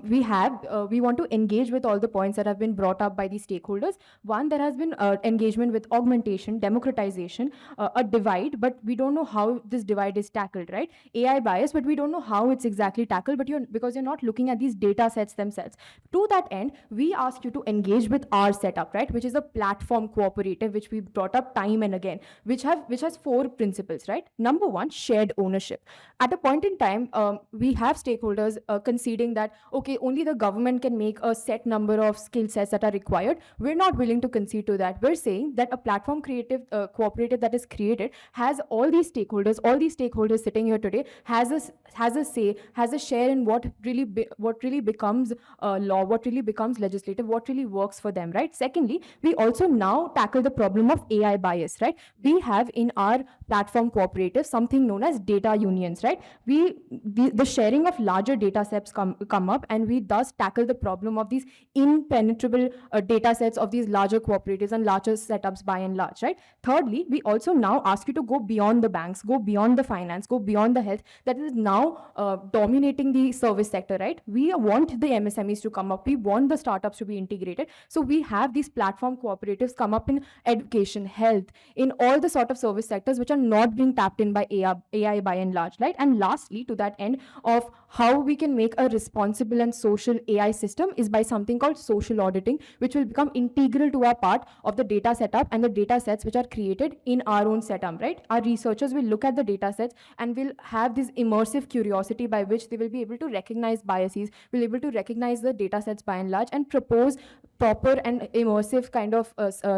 we want to engage with all the points that have been brought up by the stakeholders. One, there has been engagement with augmentation, democratization, a divide, but we don't know how this divide is tackled, right? AI bias, but we don't know how it's exactly tackled, because you're not looking at these data sets themselves. To that end, we ask you to engage with our setup, right, which is a platform cooperative, which we brought up time and again, which has 4 principles, right? Number one, shared ownership. At a point in time, we have stakeholders conceding that, okay, only the government can make a set number of skill sets that are required. We're not willing to concede to that. We're saying that a platform cooperative that is created has all these stakeholders sitting here today, has a say, has a share in what really becomes law, what really becomes legislative, what really works for them, right? Secondly, we also now tackle the problem of AI bias, right? We have in our platform cooperative something known as data unions, right? The sharing of larger data sets come up, and we thus tackle the problem of these impenetrable data sets of these larger cooperatives and larger setups by and large, right? Thirdly, we also now ask you to go beyond the banks, go beyond the finance, go beyond the health that is now dominating the service sector, right? We want the MSMEs to come up, we want the startups to be integrated. So we have these platform cooperatives come up in education, health, in all the sort of service sectors which are not being tapped in by AI by and large, right? And lastly, to that end of how we can make a responsible and social AI system is by something called social auditing, which will become integral to our part of the data setup and the data sets which are created in our own setup, right? Our researchers will look at the data sets and will have this immersive curiosity by which they will be able to recognize biases, will be able to recognize the data sets by and large and propose proper and immersive kind of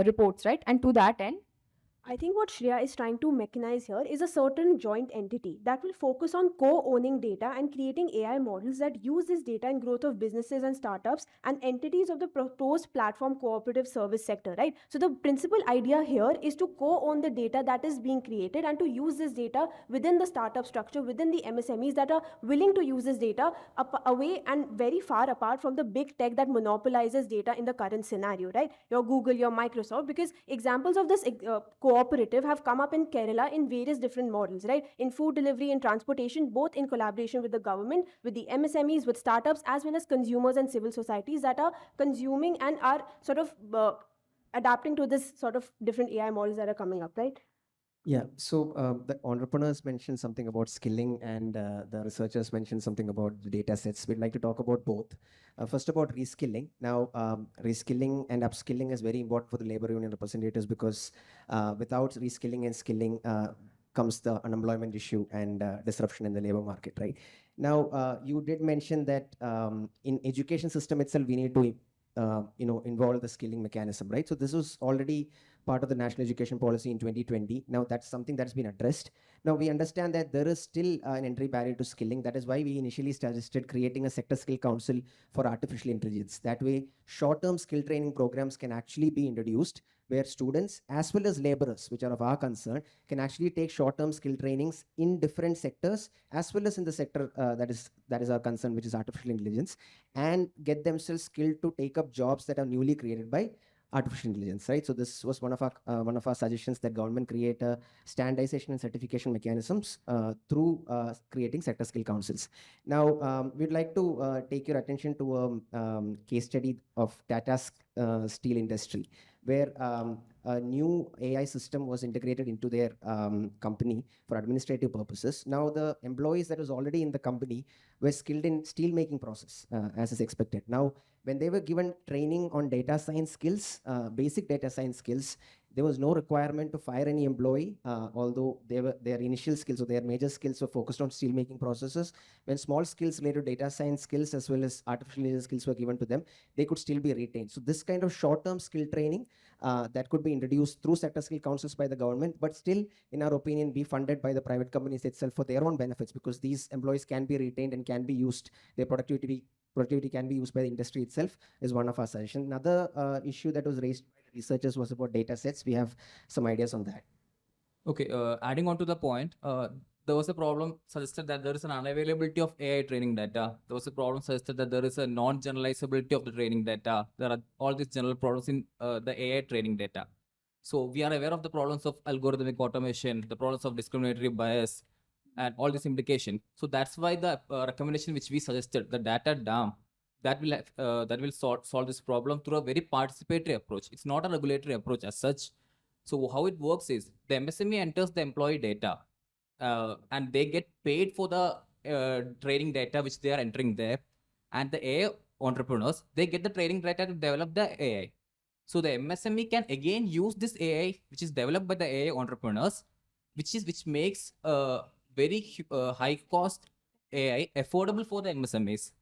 reports, right? And to that end, I think what Shreya is trying to mechanize here is a certain joint entity that will focus on co-owning data and creating AI models that use this data in growth of businesses and startups and entities of the proposed platform cooperative service sector, right? So the principal idea here is to co-own the data that is being created and to use this data within the startup structure, within the MSMEs that are willing to use this data away and very far apart from the big tech that monopolizes data in the current scenario, right? Your Google, your Microsoft, because examples of this cooperative have come up in Kerala in various different models, right? In food delivery and transportation, both in collaboration with the government, with the MSMEs, with startups, as well as consumers and civil societies that are consuming and are sort of adapting to this sort of different AI models that are coming up, right? Yeah, so the entrepreneurs mentioned something about skilling, and the researchers mentioned something about the data sets. We'd like to talk about both. First, about reskilling. Now, reskilling and upskilling is very important for the labor union representatives because without reskilling and skilling comes the unemployment issue and disruption in the labor market, right? Now, you did mention that in education system itself, we need to involve the skilling mechanism, right? So this was already part of the national education policy in 2020. Now that's something that's been addressed. Now we understand that there is still an entry barrier to skilling. That is why we initially suggested creating a sector skill council for artificial intelligence. That way, short-term skill training programs can actually be introduced where students as well as laborers, which are of our concern, can actually take short-term skill trainings in different sectors as well as in the sector that is our concern, which is artificial intelligence, and get themselves skilled to take up jobs that are newly created by artificial intelligence, right? So this was one of our suggestions, that government create a standardization and certification mechanisms through creating sector skill councils. Now, we'd like to take your attention to a case study of Tata's steel industry, where a new AI system was integrated into their company for administrative purposes. Now, the employees that was already in the company were skilled in steel making process, as is expected. Now, when they were given training on data science skills, basic data science skills, there was no requirement to fire any employee, although their initial skills or their major skills were focused on steel making processes. When small skills related to data science skills as well as artificial intelligence skills were given to them, they could still be retained. So this kind of short-term skill training that could be introduced through sector skill councils by the government, but still, in our opinion, be funded by the private companies itself for their own benefits, because these employees can be retained and can be used, their productivity can be used by the industry itself, is one of our suggestions. Another issue that was raised by the researchers was about data sets. We have some ideas on that. Okay, adding on to the point, there was a problem suggested that there is an unavailability of AI training data. There was a problem suggested that there is a non-generalizability of the training data. There are all these general problems in the AI training data. So we are aware of the problems of algorithmic automation, the problems of discriminatory bias, and all this implication. So that's why the recommendation which we suggested, the data dam, that will solve this problem through a very participatory approach. It's not a regulatory approach as such. So how it works is the MSME enters the employee data, and they get paid for the training data which they are entering there, and the AI entrepreneurs, they get the training data to develop the AI. So the MSME can again use this AI which is developed by the AI entrepreneurs, which makes very high cost AI affordable for the MSMEs.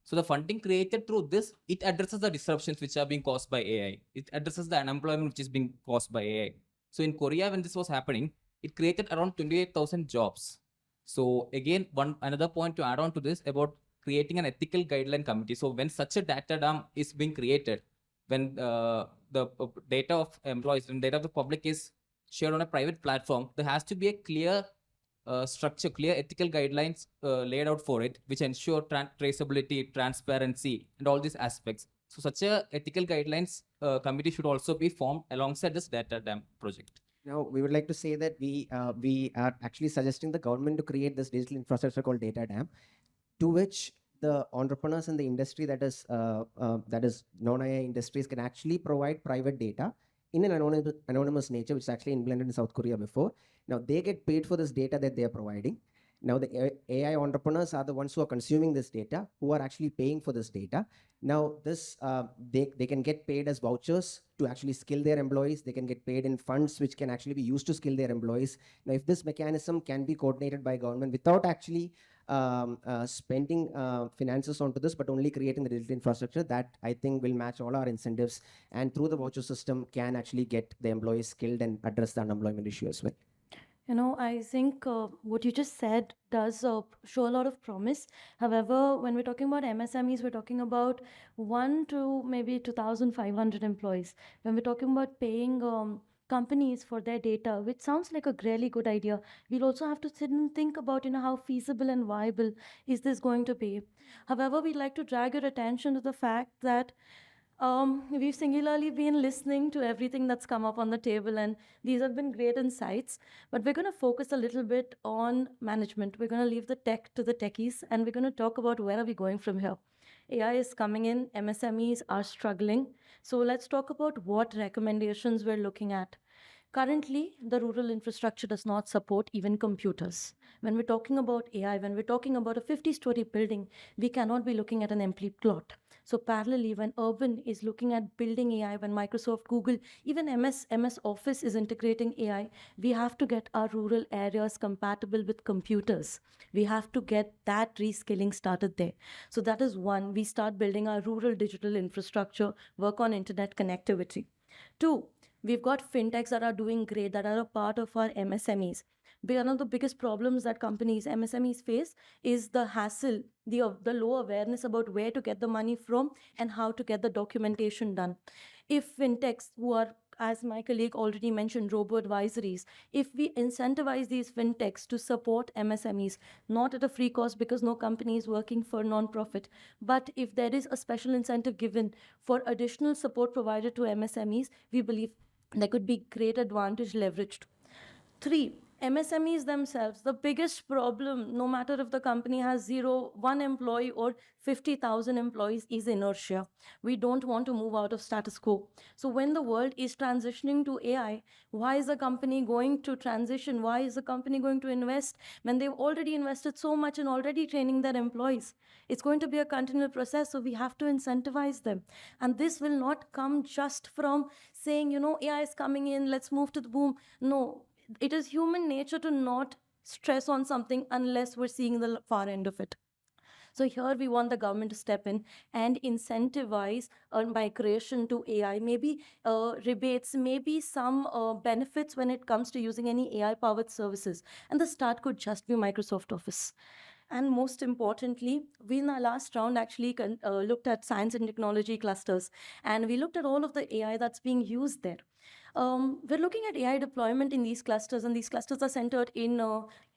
So the funding created through this, it addresses the disruptions which are being caused by AI. It addresses the unemployment which is being caused by AI. So in Korea, when this was happening, it created around 28,000 jobs. So again, another point to add on to this about creating an ethical guideline committee. So when such a data dam is being created, when the data of employees and data of the public is shared on a private platform, there has to be a clear structure, clear ethical guidelines laid out for it, which ensure traceability, transparency, and all these aspects. So such a ethical guidelines committee should also be formed alongside this data dam project. Now, we would like to say that we are actually suggesting the government to create this digital infrastructure called data dam, to which the entrepreneurs in the industry that is non-AI industries can actually provide private data in an anonymous nature, which is actually implemented in South Korea before. Now, they get paid for this data that they are providing. Now, the AI entrepreneurs are the ones who are consuming this data, who are actually paying for this data. Now, this they can get paid as vouchers to actually skill their employees. They can get paid in funds which can actually be used to skill their employees. Now, if this mechanism can be coordinated by government without actually spending finances onto this, but only creating the digital infrastructure, that I think will match all our incentives, and through the voucher system can actually get the employees skilled and address the unemployment issue as well. You know, I think what you just said does show a lot of promise. However, when we're talking about MSMEs, we're talking about 1 to maybe 2,500 employees. When we're talking about paying companies for their data, which sounds like a really good idea, we'll also have to sit and think about, how feasible and viable is this going to be. However, we'd like to drag your attention to the fact that we've singularly been listening to everything that's come up on the table, and these have been great insights. But we're going to focus a little bit on management. We're going to leave the tech to the techies, and we're going to talk about where are we going from here. AI is coming in, MSMEs are struggling. So let's talk about what recommendations we're looking at. Currently, the rural infrastructure does not support even computers. When we're talking about AI, when we're talking about a 50-story building, we cannot be looking at an empty plot. So parallelly, when urban is looking at building AI, when Microsoft, Google, even MS Office is integrating AI, we have to get our rural areas compatible with computers. We have to get that reskilling started there. So that is one, we start building our rural digital infrastructure, work on internet connectivity. Two, we've got fintechs that are doing great, that are a part of our MSMEs. One of the biggest problems that companies, MSMEs face is the hassle, the low awareness about where to get the money from and how to get the documentation done. If fintechs who are as my colleague already mentioned, robo-advisories. If we incentivize these fintechs to support MSMEs, not at a free cost because no company is working for non-profit, but if there is a special incentive given for additional support provided to MSMEs, we believe there could be great advantage leveraged. 3, MSMEs themselves, the biggest problem, no matter if the company has 1 employee or 50,000 employees, is inertia. We don't want to move out of status quo. So when the world is transitioning to AI, why is a company going to transition? Why is a company going to invest when they've already invested so much in already training their employees? It's going to be a continual process, so we have to incentivize them. And this will not come just from saying, AI is coming in, let's move to the boom. No, it is human nature to not stress on something unless we're seeing the far end of it. So here we want the government to step in and incentivize migration to AI, maybe rebates, maybe some benefits when it comes to using any AI-powered services. And the start could just be Microsoft Office. And most importantly, we in our last round actually looked at science and technology clusters, and we looked at all of the AI that's being used there. We're looking at AI deployment in these clusters, and these clusters are centered in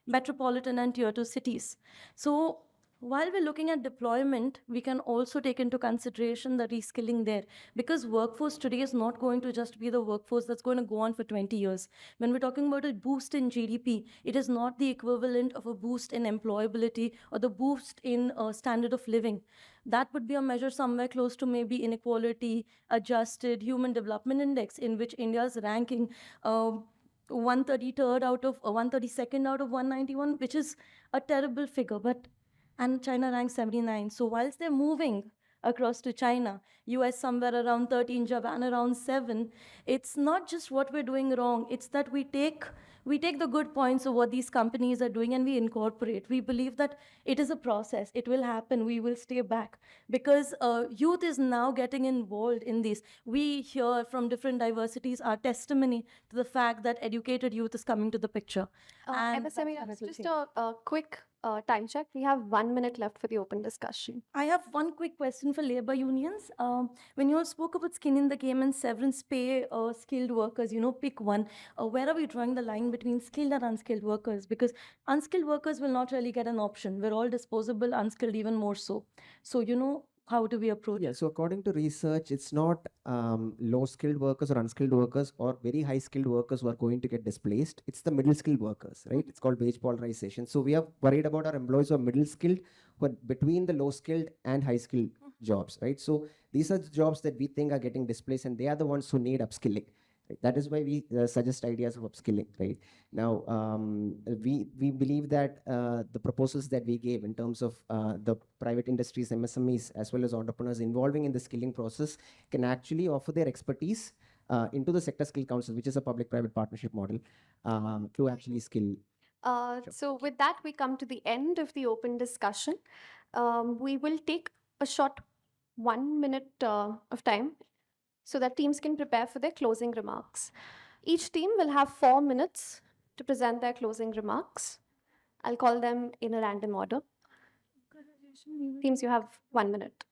metropolitan and tier 2 cities. So while we're looking at deployment, we can also take into consideration the reskilling there, because workforce today is not going to just be the workforce that's going to go on for 20 years. When we're talking about a boost in GDP, it is not the equivalent of a boost in employability or the boost in standard of living. That would be a measure somewhere close to maybe inequality adjusted human development index, in which India's ranking 132nd out of 132nd out of 191, which is a terrible figure. And China ranks 79. So whilst they're moving across to China, US somewhere around 13, Japan around 7, it's not just what we're doing wrong, it's that we take the good points of what these companies are doing and we incorporate. We believe that it is a process, it will happen, we will stay back, because youth is now getting involved in this. We hear from different diversities our testimony to the fact that educated youth is coming to the picture. And MSME, that's what I will just say. a quick time check. We have 1 minute left for the open discussion. I have one quick question for labor unions. When you all spoke about skin in the game and severance pay skilled workers, pick one. Where are we drawing the line between skilled and unskilled workers? Because unskilled workers will not really get an option. We're all disposable, unskilled even more so. So, how do we approach? Yeah, so according to research, it's not low skilled workers or unskilled workers or very high skilled workers who are going to get displaced. It's the middle skilled workers, right? It's called wage polarization. So we are worried about our employees who are middle skilled, who are between the low skilled and high skilled jobs, right? So these are the jobs that we think are getting displaced, and they are the ones who need upskilling. Right? That is why we suggest ideas of upskilling, right? Now, we believe that the proposals that we gave in terms of the private industries, MSMEs, as well as entrepreneurs involving in the skilling process can actually offer their expertise into the sector skill council, which is a public-private partnership model, to actually skill. So with that, we come to the end of the open discussion. We will take a short 1 minute of time so that teams can prepare for their closing remarks. Each team will have 4 minutes to present their closing remarks. I'll call them in a random order. Teams, you have 1 minute.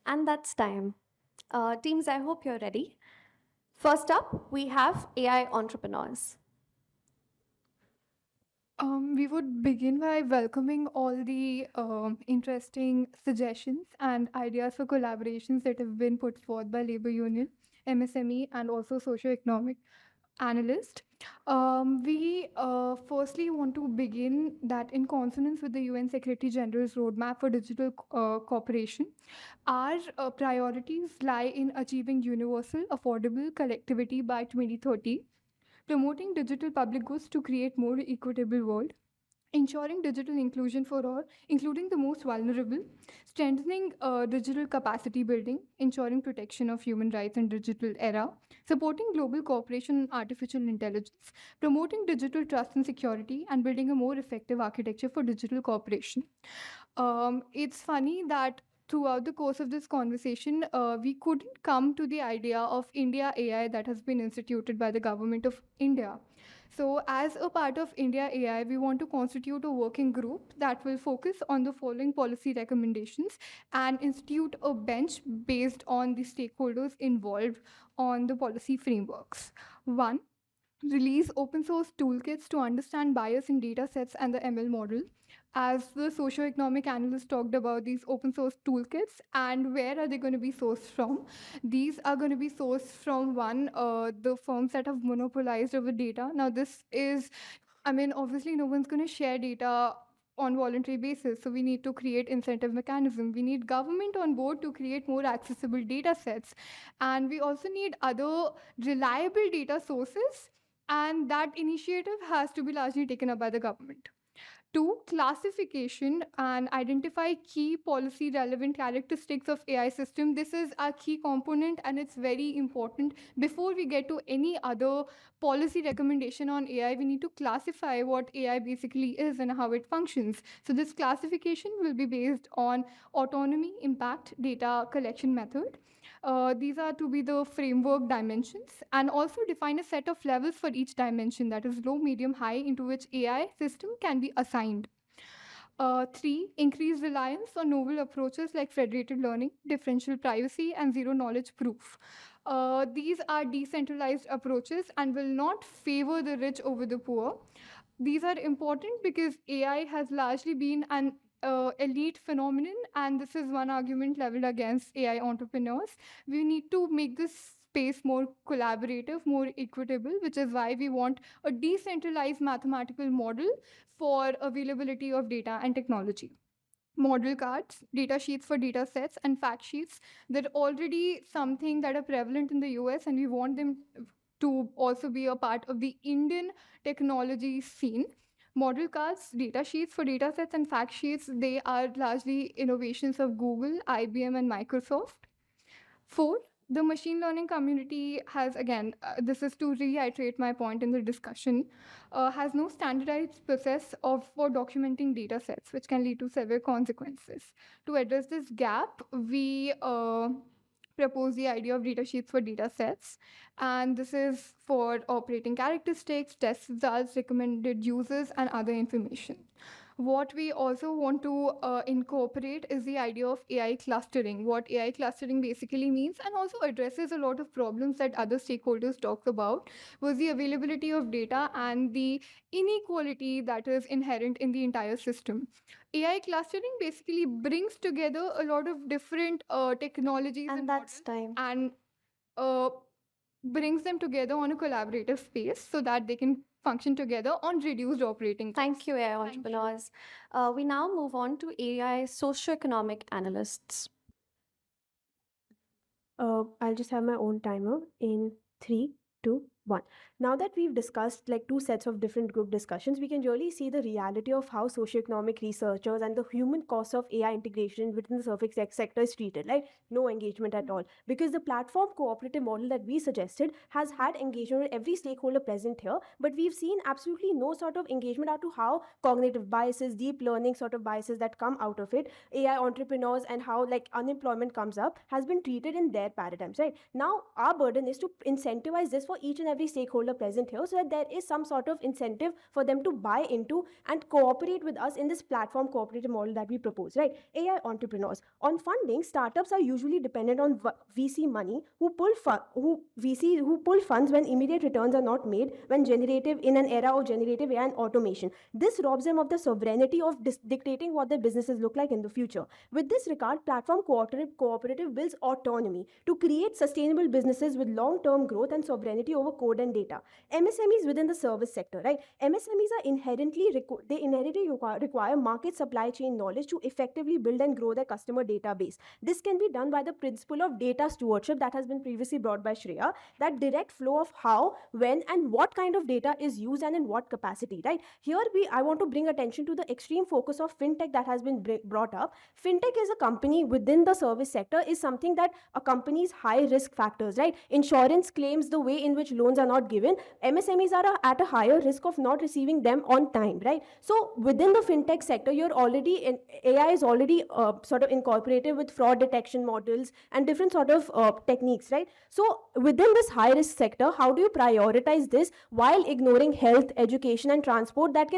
And that's time. Teams, I hope you're ready. First up, we have AI entrepreneurs. We would begin by welcoming all the interesting suggestions and ideas for collaborations that have been put forth by labor union. MSME, and also socioeconomic analyst. We firstly want to begin that in consonance with the UN Secretary General's roadmap for digital cooperation, our priorities lie in achieving universal, affordable connectivity by 2030, promoting digital public goods to create more equitable world, ensuring digital inclusion for all, including the most vulnerable, strengthening digital capacity building, ensuring protection of human rights in digital era, supporting global cooperation in artificial intelligence, promoting digital trust and security, and building a more effective architecture for digital cooperation. It's funny that throughout the course of this conversation, we couldn't come to the idea of India AI that has been instituted by the government of India. So, as a part of India AI, we want to constitute a working group that will focus on the following policy recommendations and institute a bench based on the stakeholders involved on the policy frameworks. One, release open source toolkits to understand bias in data sets and the ML model. As the socioeconomic analyst talked about these open source toolkits and where are they going to be sourced from? These are going to be sourced from the firms that have monopolized over data. Now, this is, I mean, obviously, no one's going to share data on voluntary basis. So we need to create incentive mechanism. We need government on board to create more accessible data sets. And we also need other reliable data sources. And that initiative has to be largely taken up by the government. Two, classification and identify key policy relevant characteristics of AI system. This is a key component and it's very important. Before we get to any other policy recommendation on AI, we need to classify what AI basically is and how it functions. So this classification will be based on autonomy, impact, data collection method. These are to be the framework dimensions and also define a set of levels for each dimension, that is low, medium, high, into which AI system can be assigned. Three, increase reliance on novel approaches like federated learning, differential privacy, and zero knowledge proof. These are decentralized approaches and will not favor the rich over the poor. These are important because AI has largely been an elite phenomenon, and this is one argument leveled against AI entrepreneurs. We need to make this space more collaborative, more equitable, which is why we want a decentralized mathematical model for availability of data and technology. Model cards, data sheets for data sets, and fact sheets. They're already something that are prevalent in the US, and we want them to also be a part of the Indian technology scene. Model cards, data sheets for data sets, and fact sheets, they are largely innovations of Google, IBM, and Microsoft. Four, the machine learning community has, again, this is to reiterate my point in the discussion, has no standardized process for documenting data sets, which can lead to severe consequences. To address this gap, we propose the idea of data sheets for data sets. And this is for operating characteristics, test results, recommended users, and other information. What we also want to incorporate is the idea of AI clustering, what AI clustering basically means, and also addresses a lot of problems that other stakeholders talked about, was the availability of data and the inequality that is inherent in the entire system. AI clustering basically brings together a lot of different technologies and that's time. and uh, brings them together on a collaborative space so that they can function together on reduced operating costs. Thank you, AI entrepreneurs. We now move on to AI socioeconomic analysts. I'll just have my own timer in 3, 2, 1. Now that we've discussed like two sets of different group discussions, we can really see the reality of how socioeconomic researchers and the human cost of AI integration within the service sector is treated, like no engagement at all. Because the platform cooperative model that we suggested has had engagement with every stakeholder present here, but we've seen absolutely no sort of engagement as to how cognitive biases, deep learning sort of biases that come out of it, AI entrepreneurs, and how like unemployment comes up has been treated in their paradigms, right? Now, our burden is to incentivize this for each and every every stakeholder present here so that there is some sort of incentive for them to buy into and cooperate with us in this platform cooperative model that we propose, right? AI entrepreneurs. On funding, startups are usually dependent on VC money who pull funds when immediate returns are not made when generative in an era of generative AI and automation. This robs them of the sovereignty of dictating what their businesses look like in the future. With this regard, platform cooperative builds autonomy to create sustainable businesses with long-term growth and sovereignty over code and data. MSMEs within the service sector, right? MSMEs are inherently require market supply chain knowledge to effectively build and grow their customer database. This can be done by the principle of data stewardship that has been previously brought by Shreya, that direct flow of how, when, and what kind of data is used and in what capacity, right? Here I want to bring attention to the extreme focus of fintech that has been brought up. Fintech is a company within the service sector is something that accompanies high risk factors, right? Insurance claims, the way in which loans are not given, MSMEs are at a higher risk of not receiving them on time, right? So within the fintech sector, AI is already sort of incorporated with fraud detection models and different sort of techniques, right? So within this high risk sector, how do you prioritize this while ignoring health, education, and transport that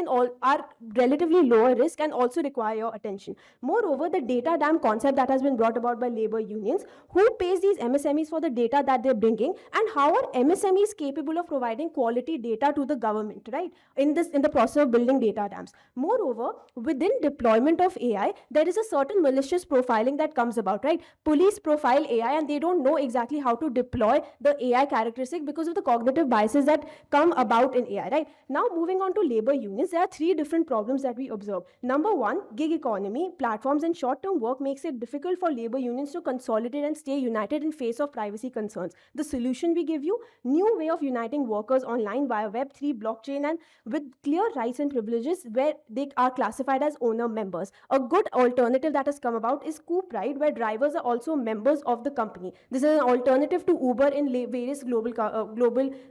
are relatively lower risk and also require your attention? Moreover, the data dam concept that has been brought about by labor unions, who pays these MSMEs for the data that they're bringing, and how are MSMEs capable of providing quality data to the government, right? In the process of building data dams. Moreover, within deployment of AI, there is a certain malicious profiling that comes about, right? Police profile AI and they don't know exactly how to deploy the AI characteristic because of the cognitive biases that come about in AI, right? Now, moving on to labor unions, there are three different problems that we observe. Number one, gig economy, platforms, and short-term work makes it difficult for labor unions to consolidate and stay united in face of privacy concerns. The solution we give you, new way of uniting workers online via Web3, blockchain, and with clear rights and privileges where they are classified as owner members. A good alternative that has come about is Ride, where drivers are also members of the company. This is an alternative to Uber in various global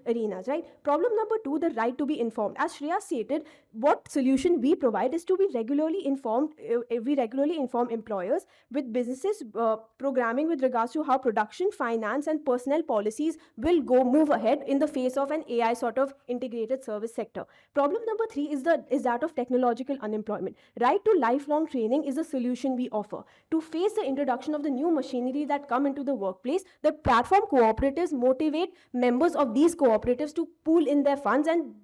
arenas, right? Problem number two, the right to be informed. As Shreya stated, what solution we provide is to be regularly informed. We regularly inform employers with businesses programming with regards to how production, finance, and personnel policies will move ahead in the face of an AI sort of integrated service sector. Problem number three is that of technological unemployment. Right to lifelong training is a solution we offer. To face the introduction of the new machinery that come into the workplace, the platform cooperatives motivate members of these cooperatives to pool in their funds and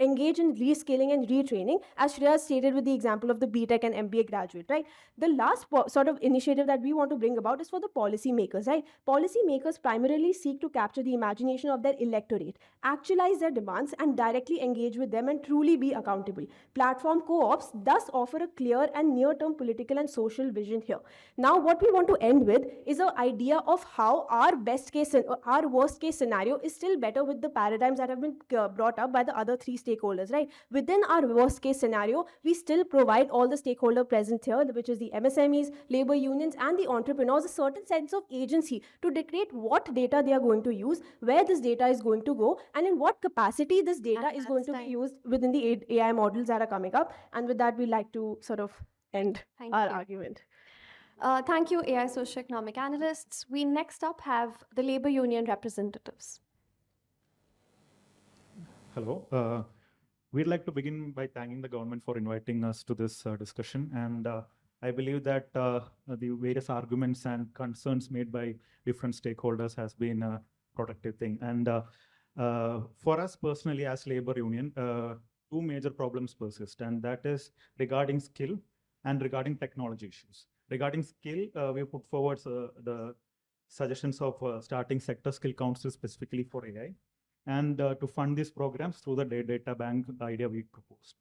engage in reskilling and retraining, as Shreya stated with the example of the BTech and MBA graduate, right? The last sort of initiative that we want to bring about is for the policymakers, right? Policymakers primarily seek to capture the imagination of their electorate, actualize their demands, and directly engage with them and truly be accountable. Platform co-ops thus offer a clear and near-term political and social vision here. Now, what we want to end with is an idea of how our worst case scenario is still better with the paradigms that have been brought up by the other three stakeholders, right? Within our worst case scenario, we still provide all the stakeholder present here, which is the MSMEs, labor unions, and the entrepreneurs, a certain sense of agency to dictate what data they are going to use, where this data is going to go, and in what capacity this data is going to be used within the AI models that are coming up. And with that, we'd like to sort of end our argument. Thank you, AI socioeconomic analysts. We next up have the labor union representatives. Hello. We'd like to begin by thanking the government for inviting us to this discussion. And I believe that the various arguments and concerns made by different stakeholders has been a productive thing. And for us personally as labor union, two major problems persist, and that is regarding skill and regarding technology issues. Regarding skill, we put forward the suggestions of starting sector skill council specifically for AI, and to fund these programs through the data bank idea we proposed.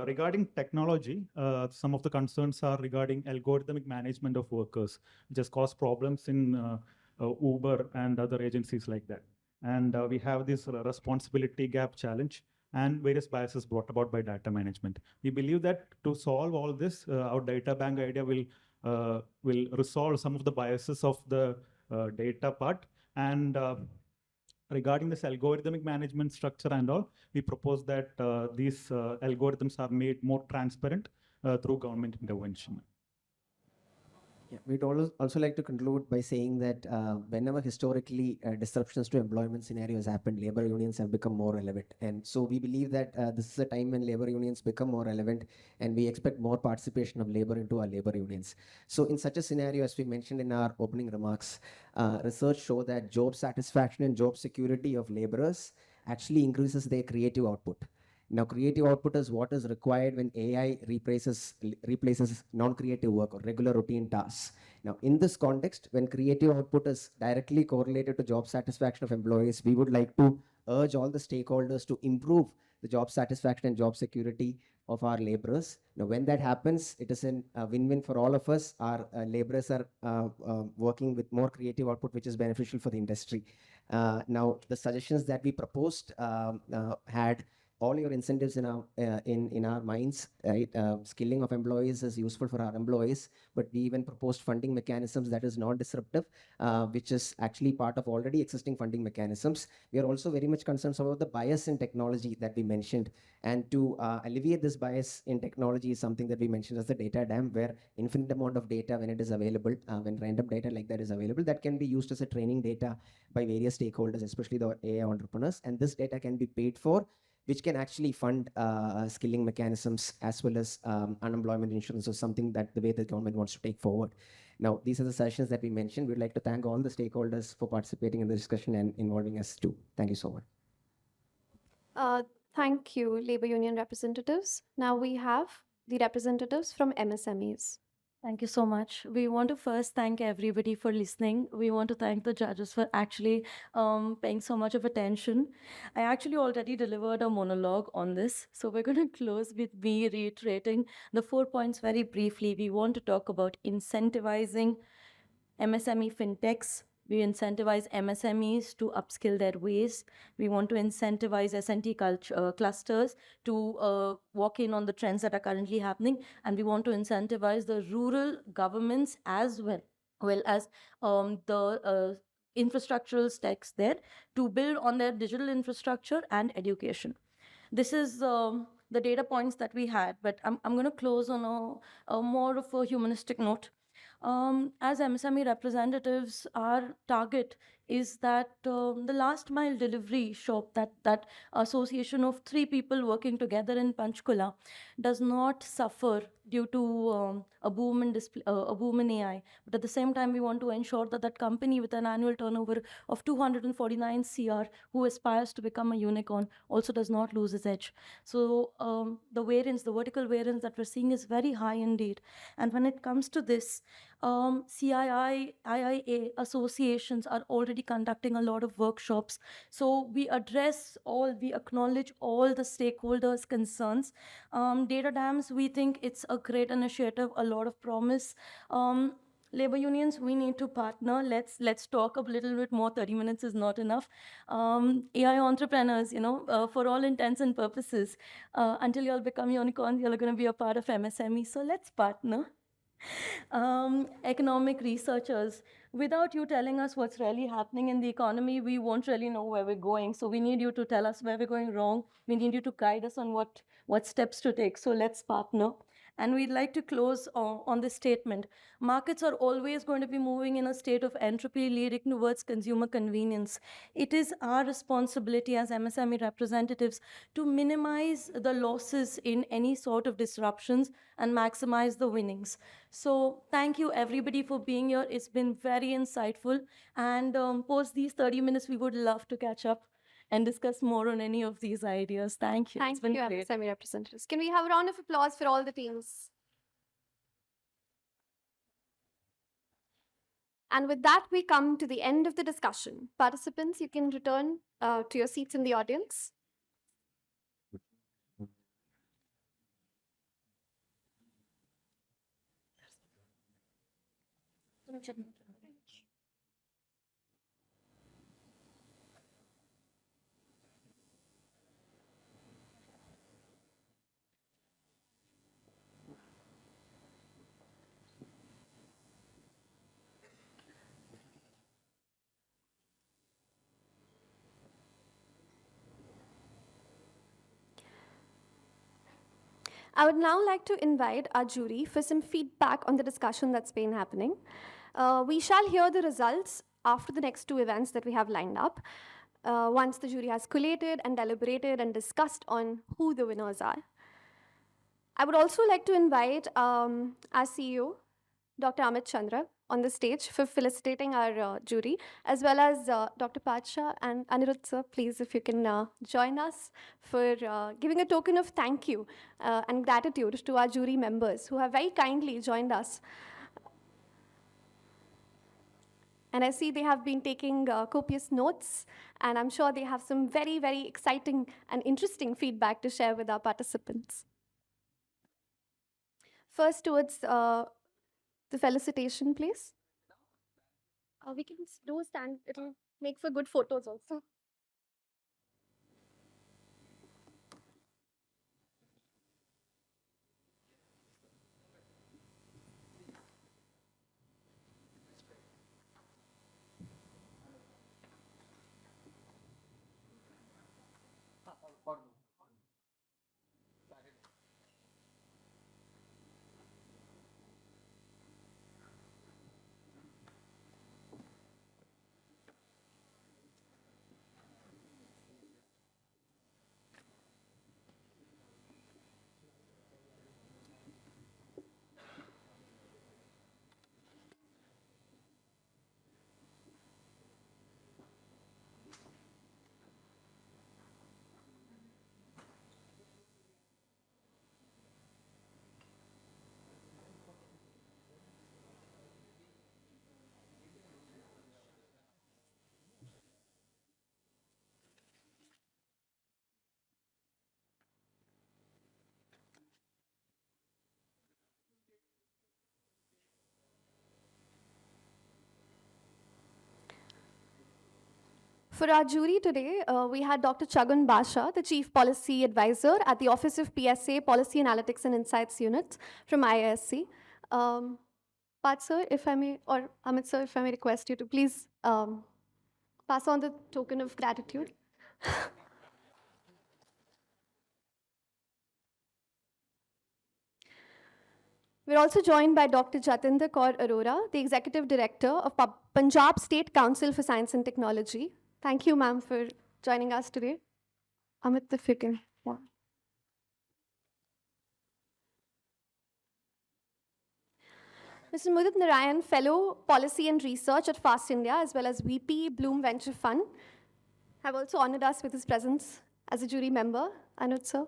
Regarding technology, some of the concerns are regarding algorithmic management of workers, which has caused problems in Uber and other agencies like that. And we have this responsibility gap challenge and various biases brought about by data management. We believe that to solve all this, our data bank idea will resolve some of the biases of the data part. And regarding this algorithmic management structure and all, we propose that these algorithms are made more transparent through government intervention. Yeah, we'd also like to conclude by saying that whenever historically disruptions to employment scenarios happened, labor unions have become more relevant. And so we believe that this is a time when labor unions become more relevant, and we expect more participation of labor into our labor unions. So in such a scenario, as we mentioned in our opening remarks, research show that job satisfaction and job security of laborers actually increases their creative output. Now, creative output is what is required when AI replaces non-creative work or regular routine tasks. Now, in this context, when creative output is directly correlated to job satisfaction of employees, we would like to urge all the stakeholders to improve the job satisfaction and job security of our laborers. Now, when that happens, it is a win-win for all of us. Our laborers are working with more creative output, which is beneficial for the industry. Now, the suggestions that we proposed had all your incentives in our minds, right? Skilling of employees is useful for our employees, but we even proposed funding mechanisms that is non-disruptive, which is actually part of already existing funding mechanisms. We are also very much concerned about the bias in technology that we mentioned, and to alleviate this bias in technology is something that we mentioned as the data dam, where infinite amount of data, when it is available, when random data like that is available, that can be used as a training data by various stakeholders, especially the AI entrepreneurs, and this data can be paid for, which can actually fund skilling mechanisms as well as unemployment insurance, or something that the way the government wants to take forward. Now, these are the sessions that we mentioned. We'd like to thank all the stakeholders for participating in the discussion and involving us too. Thank you so much. Uh, Thank you, labor union representatives. Now we have the representatives from MSMEs. Thank you so much. We want to first thank everybody for listening. We want to thank the judges for actually paying so much of attention. I actually already delivered a monologue on this. So we're going to close with me reiterating the 4 points very briefly. We want to talk about incentivizing MSME fintechs. We incentivize MSMEs to upskill their ways. We want to incentivize S&T clusters to walk in on the trends that are currently happening. And we want to incentivize the rural governments as well as the infrastructural stacks there to build on their digital infrastructure and education. This is the data points that we had, but I'm going to close on a more of a humanistic note. As MSME representatives, our target is that the last mile delivery shop, that association of 3 people working together in Panchkula, does not suffer due to a boom in AI. But at the same time, we want to ensure that that company with an annual turnover of 249 CR, who aspires to become a unicorn, also does not lose its edge. So the vertical variance that we're seeing is very high indeed. And when it comes to this, CII, IIA associations are already conducting a lot of workshops. So we acknowledge all the stakeholders' concerns. Data dams, we think it's a great initiative, a lot of promise. Labor unions, we need to partner. Let's talk a little bit more. 30 minutes is not enough. AI entrepreneurs, for all intents and purposes, until you all become unicorns, you're going to be a part of MSME. So let's partner. Economic researchers, without you telling us what's really happening in the economy, we won't really know where we're going. So we need you to tell us where we're going wrong. We need you to guide us on what steps to take. So let's partner. And we'd like to close on this statement. Markets are always going to be moving in a state of entropy, leading towards consumer convenience. It is our responsibility as MSME representatives to minimize the losses in any sort of disruptions and maximize the winnings. So thank you everybody for being here. It's been very insightful. And post these 30 minutes, we would love to catch up and discuss more on any of these ideas. Thank you. It's been Thank you, great. MSME representatives. Can we have a round of applause for all the teams? And with that, we come to the end of the discussion. Participants, you can return to your seats in the audience. I would now like to invite our jury for some feedback on the discussion that's been happening. We shall hear the results after the next two events that we have lined up, once the jury has collated and deliberated and discussed on who the winners are. I would also like to invite our CEO, Dr. Amit Chandra, on the stage for felicitating our jury, as well as Dr. Patsha and Anirudh sir. Please, if you can join us for giving a token of thank you and gratitude to our jury members who have very kindly joined us. And I see they have been taking copious notes, and I'm sure they have some very, very exciting and interesting feedback to share with our participants. First, towards the felicitation, please. We can do a stand, it'll make for good photos also. For our jury today, we had Dr. Chagun Basha, the Chief Policy Advisor at the Office of PSA, Policy Analytics and Insights Unit from IISc. Pat sir, if I may, or Amit sir, if I may request you to please pass on the token of gratitude. We're also joined by Dr. Jatinder Kaur Arora, the Executive Director of Punjab State Council for Science and Technology. Thank you, ma'am, for joining us today. Amit, if you can. Yeah. Mr. Mudit Narayan, Fellow Policy and Research at FAST India, as well as VP Bloom Venture Fund, have also honored us with his presence as a jury member. Anuj, sir.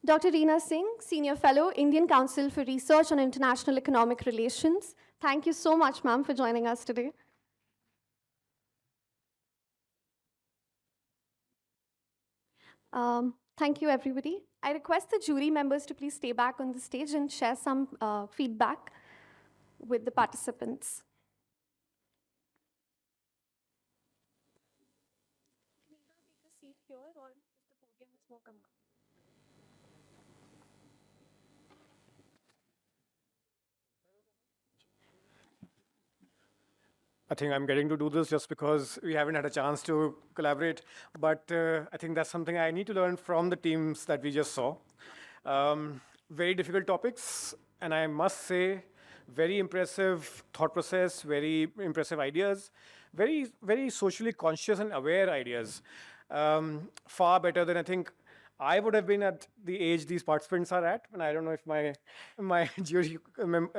Dr. Reena Singh, Senior Fellow, Indian Council for Research on International Economic Relations. Thank you so much, ma'am, for joining us today. Thank you, everybody. I request the jury members to please stay back on the stage and share some feedback with the participants. Can you take a seat here, or if the podium is more comfortable? I think I'm getting to do this just because we haven't had a chance to collaborate. But I think that's something I need to learn from the teams that we just saw. Very difficult topics, and I must say, very impressive thought process, very impressive ideas, very, very socially conscious and aware ideas. Far better than I think I would have been at the age these participants are at, and I don't know if my jury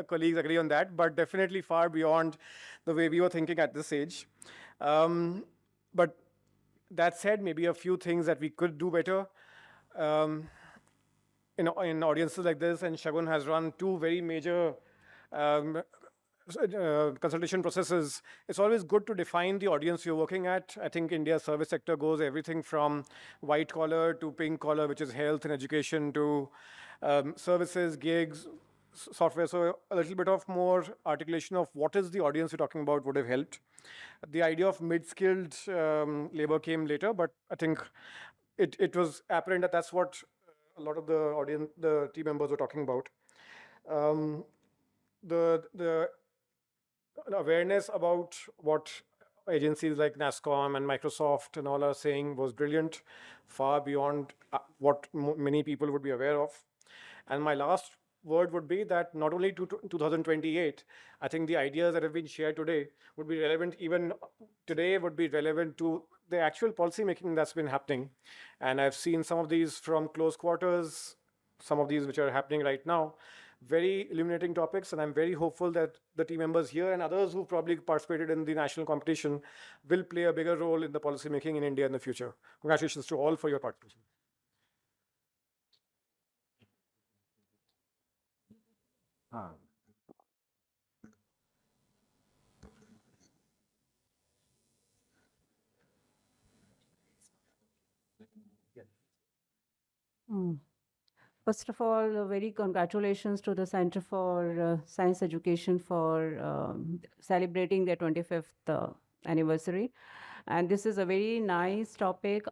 colleagues agree on that, but definitely far beyond the way we were thinking at this age. But that said, maybe a few things that we could do better. In audiences like this, and Shagun has run two very major consultation processes, it's always good to define the audience you're working at. I think India's service sector goes everything from white collar to pink collar, which is health and education, to services, gigs, software. So a little bit of more articulation of what is the audience you're talking about would have helped. The idea of mid-skilled labor came later, but I think it was apparent that that's what a lot of the team members were talking about. The awareness about what agencies like NASCOM and Microsoft and all are saying was brilliant, far beyond what many people would be aware of. And my last word would be that not only to 2028, I think the ideas that have been shared today would be relevant even today, would be relevant to the actual policy making that's been happening. And I've seen some of these from close quarters, some of these which are happening right now. Very illuminating topics, and I'm very hopeful that the team members here and others who probably participated in the national competition will play a bigger role in the policy making in India in the future. Congratulations to all for your participation. First of all, very congratulations to the Center for Science Education for celebrating their 25th anniversary. And this is a very nice topic.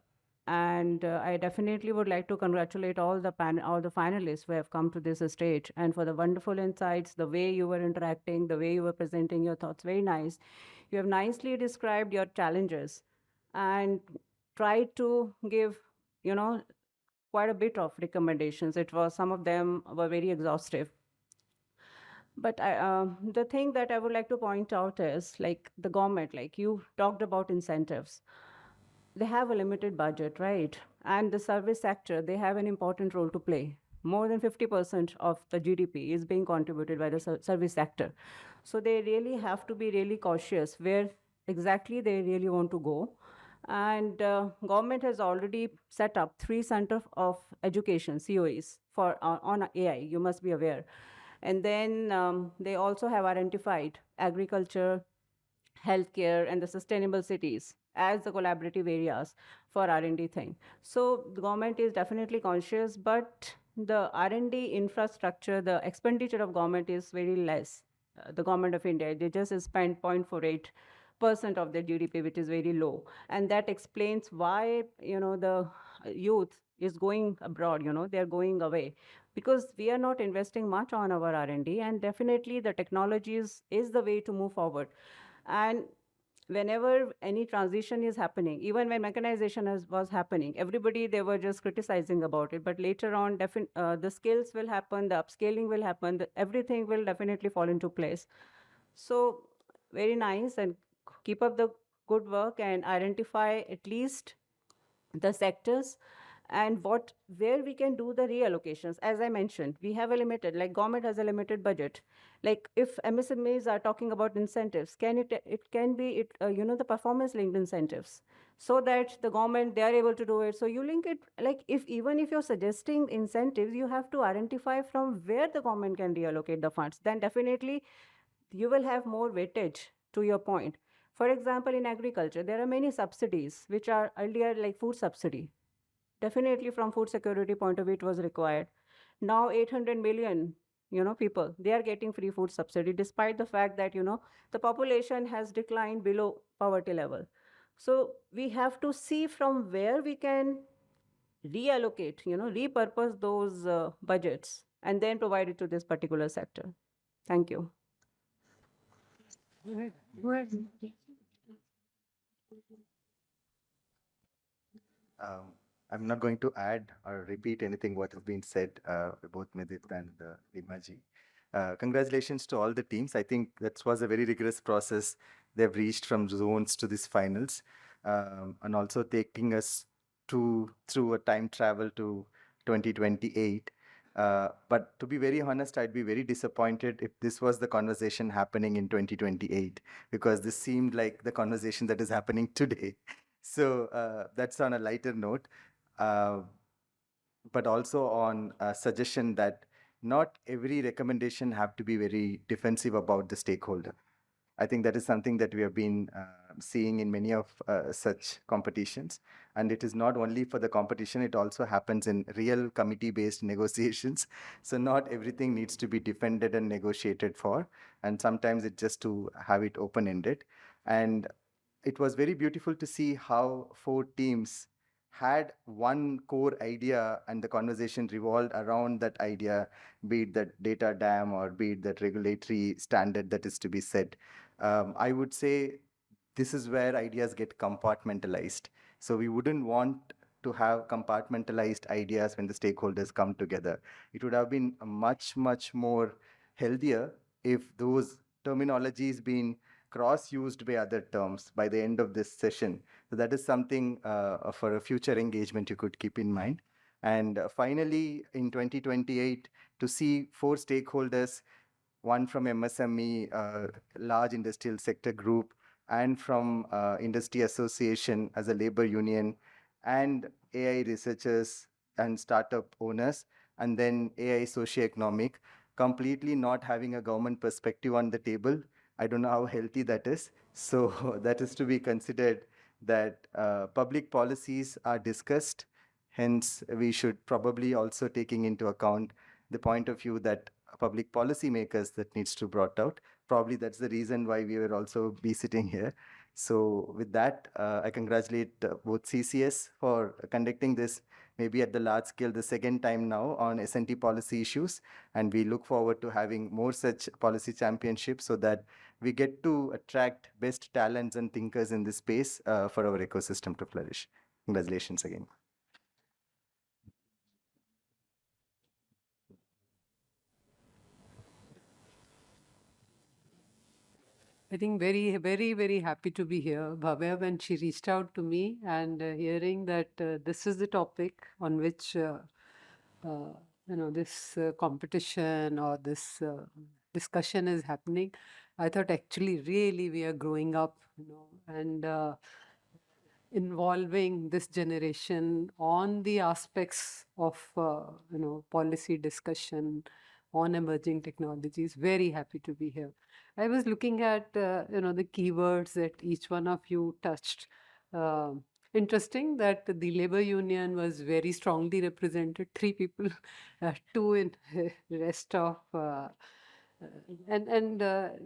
And I definitely would like to congratulate all the finalists who have come to this stage, and for the wonderful insights, the way you were interacting, the way you were presenting your thoughts, very nice. You have nicely described your challenges and tried to give, quite a bit of recommendations. Some of them were very exhaustive. But the thing that I would like to point out is, like, the government, like you talked about incentives. They have a limited budget, right? And the service sector, they have an important role to play. More than 50% of the GDP is being contributed by the service sector. So they really have to be really cautious where exactly they really want to go. And government has already set up 3 centers of education, COEs, for on AI, you must be aware. And then they also have identified agriculture, healthcare, and the sustainable cities as the collaborative areas for R&D thing. So the government is definitely conscious, but the R&D infrastructure, the expenditure of government is very less. The government of India, they just spend 0.48% of their GDP, which is very low. And that explains why, the youth is going abroad, they're going away, because we are not investing much on our R&D, and definitely the technologies is the way to move forward. And whenever any transition is happening, even when mechanization was happening, everybody, they were just criticizing about it. But later on, the skills will happen, the upscaling will happen, everything will definitely fall into place. So very nice, and keep up the good work and identify at least the sectors and where we can do the reallocations. As I mentioned, we have a limited, like government has a limited budget. Like if MSMEs are talking about incentives, it can be the performance linked incentives, so that the government, they are able to do it. So you link it, like even if you're suggesting incentives, you have to identify from where the government can reallocate the funds. Then definitely you will have more weightage to your point. For example, in agriculture, there are many subsidies which are earlier like food subsidy. Definitely from food security point of view, it was required. Now 800 million, people, they are getting free food subsidy, despite the fact that, the population has declined below poverty level. So we have to see from where we can reallocate, repurpose those budgets and then provide it to this particular sector. Thank you. I'm not going to add or repeat anything what has been said by both Midit and Rimaji. Congratulations to all the teams. I think that was a very rigorous process. They've reached from zones to these finals, and also taking us through a time travel to 2028. But to be very honest, I'd be very disappointed if this was the conversation happening in 2028, because this seemed like the conversation that is happening today. So that's on a lighter note, but also on a suggestion that not every recommendation have to be very defensive about the stakeholder. I think that is something that we have been seeing in many of such competitions. And it is not only for the competition, it also happens in real committee-based negotiations. So not everything needs to be defended and negotiated for. And sometimes it's just to have it open-ended. And it was very beautiful to see how 4 teams had one core idea and the conversation revolved around that idea, be it that data dam or be it that regulatory standard that is to be set. I would say this is where ideas get compartmentalized. So we wouldn't want to have compartmentalized ideas when the stakeholders come together. It would have been much more healthier if those terminologies been cross-used by other terms by the end of this session. So that is something for a future engagement you could keep in mind. And finally, in 2028, to see 4 stakeholders, one from MSME, large industrial sector group, and from industry association as a labor union, and AI researchers and startup owners, and then AI socioeconomic, completely not having a government perspective on the table. I don't know how healthy that is. So that is to be considered, that public policies are discussed. Hence, we should probably also taking into account the point of view that public policy makers that needs to brought out. Probably that's the reason why we will also be sitting here. So with that, I congratulate both CCS for conducting this maybe at the large scale the second time now on S&T policy issues. And we look forward to having more such policy championships so that we get to attract best talents and thinkers in this space for our ecosystem to flourish. Congratulations again. I think very happy to be here. Bhavya, when she reached out to me and hearing that this is the topic on which this competition or this discussion is happening, I thought actually really we are growing up, and involving this generation on the aspects of policy discussion on emerging technologies. Very happy to be here. I was looking at the keywords that each one of you touched. Interesting that the labor union was very strongly represented. 3 people, 2 in rest of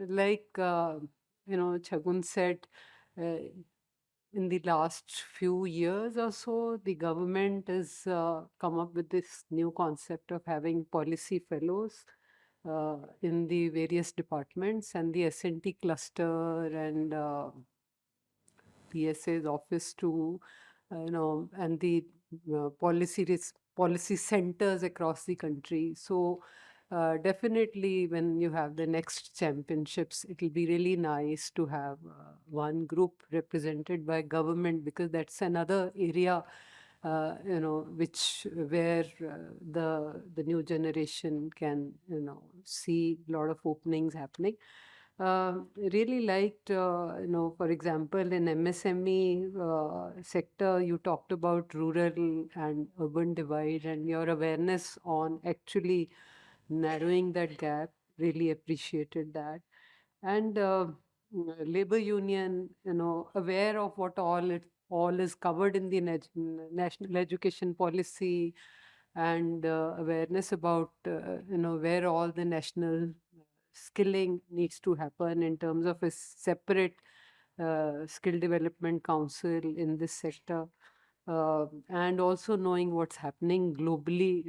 like Chagun said. In the last few years or so, the government has come up with this new concept of having policy fellows in the various departments, and the S&T cluster and PSA's office too, and the policy centers across the country. So definitely when you have the next championships, it will be really nice to have one group represented by government, because that's another area where the new generation can see a lot of openings happening. Really liked, for example, in MSME sector, you talked about rural and urban divide and your awareness on actually narrowing that gap. Really appreciated that. And labor union, aware of what all is covered in the national education policy, and awareness about where all the national skilling needs to happen in terms of a separate skill development council in this sector. And also knowing what's happening globally,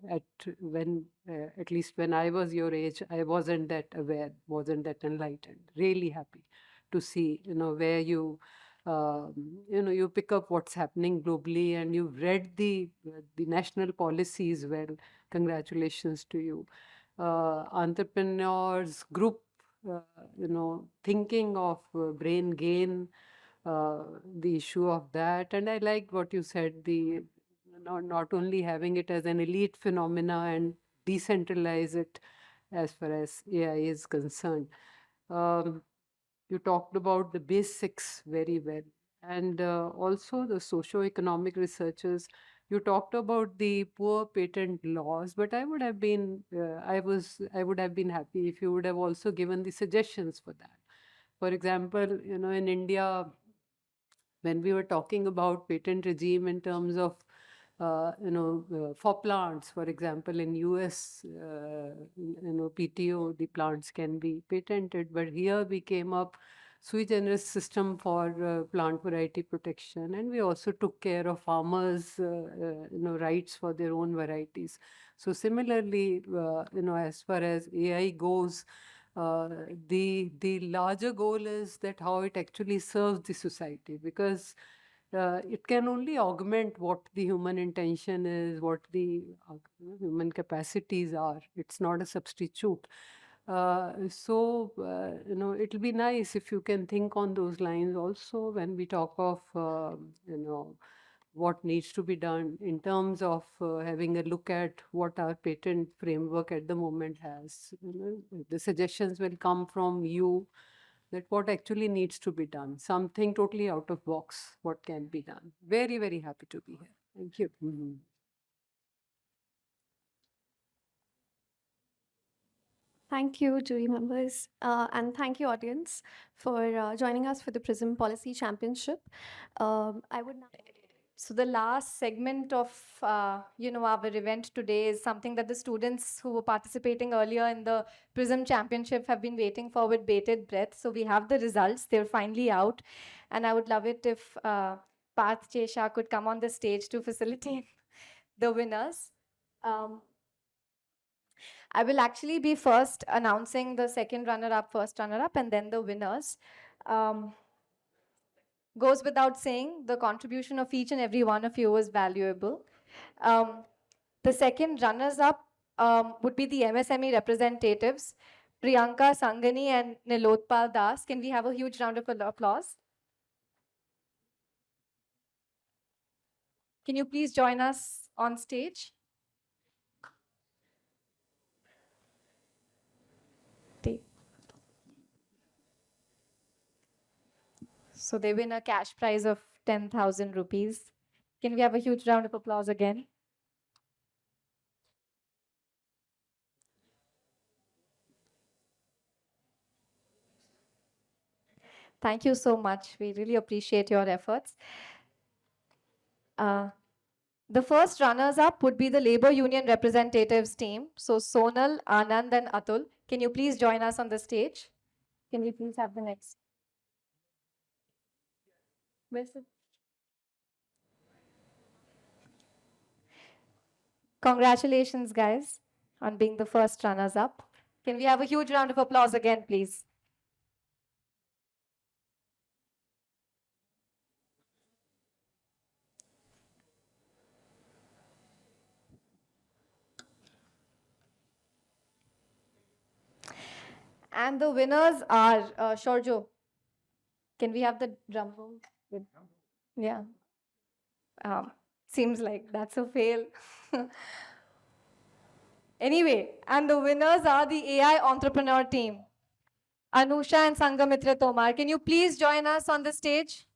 at least when I was your age, I wasn't that aware, wasn't that enlightened. Really happy to see, where you pick up what's happening globally, and you've read the national policies well. Congratulations to you. Entrepreneurs group, thinking of brain gain, the issue of that. And I liked what you said, the not only having it as an elite phenomena and decentralize it as far as AI is concerned. You talked about the basics very well, and also the socio-economic researchers. You talked about the poor patent laws, but I would have been happy if you would have also given the suggestions for that. For example, in India, when we were talking about patent regime in terms of for plants, for example, in US, PTO, the plants can be patented, but here we came up sui generis system for plant variety protection, and we also took care of farmers, rights for their own varieties. So similarly, as far as AI goes, The larger goal is that how it actually serves the society, because it can only augment what the human intention is, what the human capacities are. It's not a substitute. It'll be nice if you can think on those lines also when we talk of, what needs to be done in terms of having a look at what our patent framework at the moment has. The suggestions will come from you, that what actually needs to be done, something totally out of box, what can be done. Very, very happy to be here. Thank you. Thank you, jury members, and thank you, audience, for joining us for the Prism Policy Championship. I would now. So the last segment of our event today is something that the students who were participating earlier in the Prism Championship have been waiting for with bated breath. So we have the results; they're finally out, and I would love it if Parth Chesha could come on the stage to facilitate the winners. I will actually be first announcing the second runner-up, first runner-up, and then the winners. Goes without saying, the contribution of each and every one of you was valuable. The second runners-up would be the MSME representatives, Priyanka Sangani and Nilotpal Das. Can we have a huge round of applause? Can you please join us on stage? So they win a cash prize of 10,000 rupees. Can we have a huge round of applause again? Thank you so much. We really appreciate your efforts. The first runners-up would be the labor union representatives team. So Sonal, Anand, and Atul, can you please join us on the stage? Can we please have the next? Where's it? Congratulations, guys, on being the first runners-up. Can we have a huge round of applause again, please? And the winners are Shorjo. Can we have the drum roll? Yeah. Seems like that's a fail. Anyway, and the winners are the AI entrepreneur team. Anusha and Sangamitra Tomar. Can you please join us on the stage?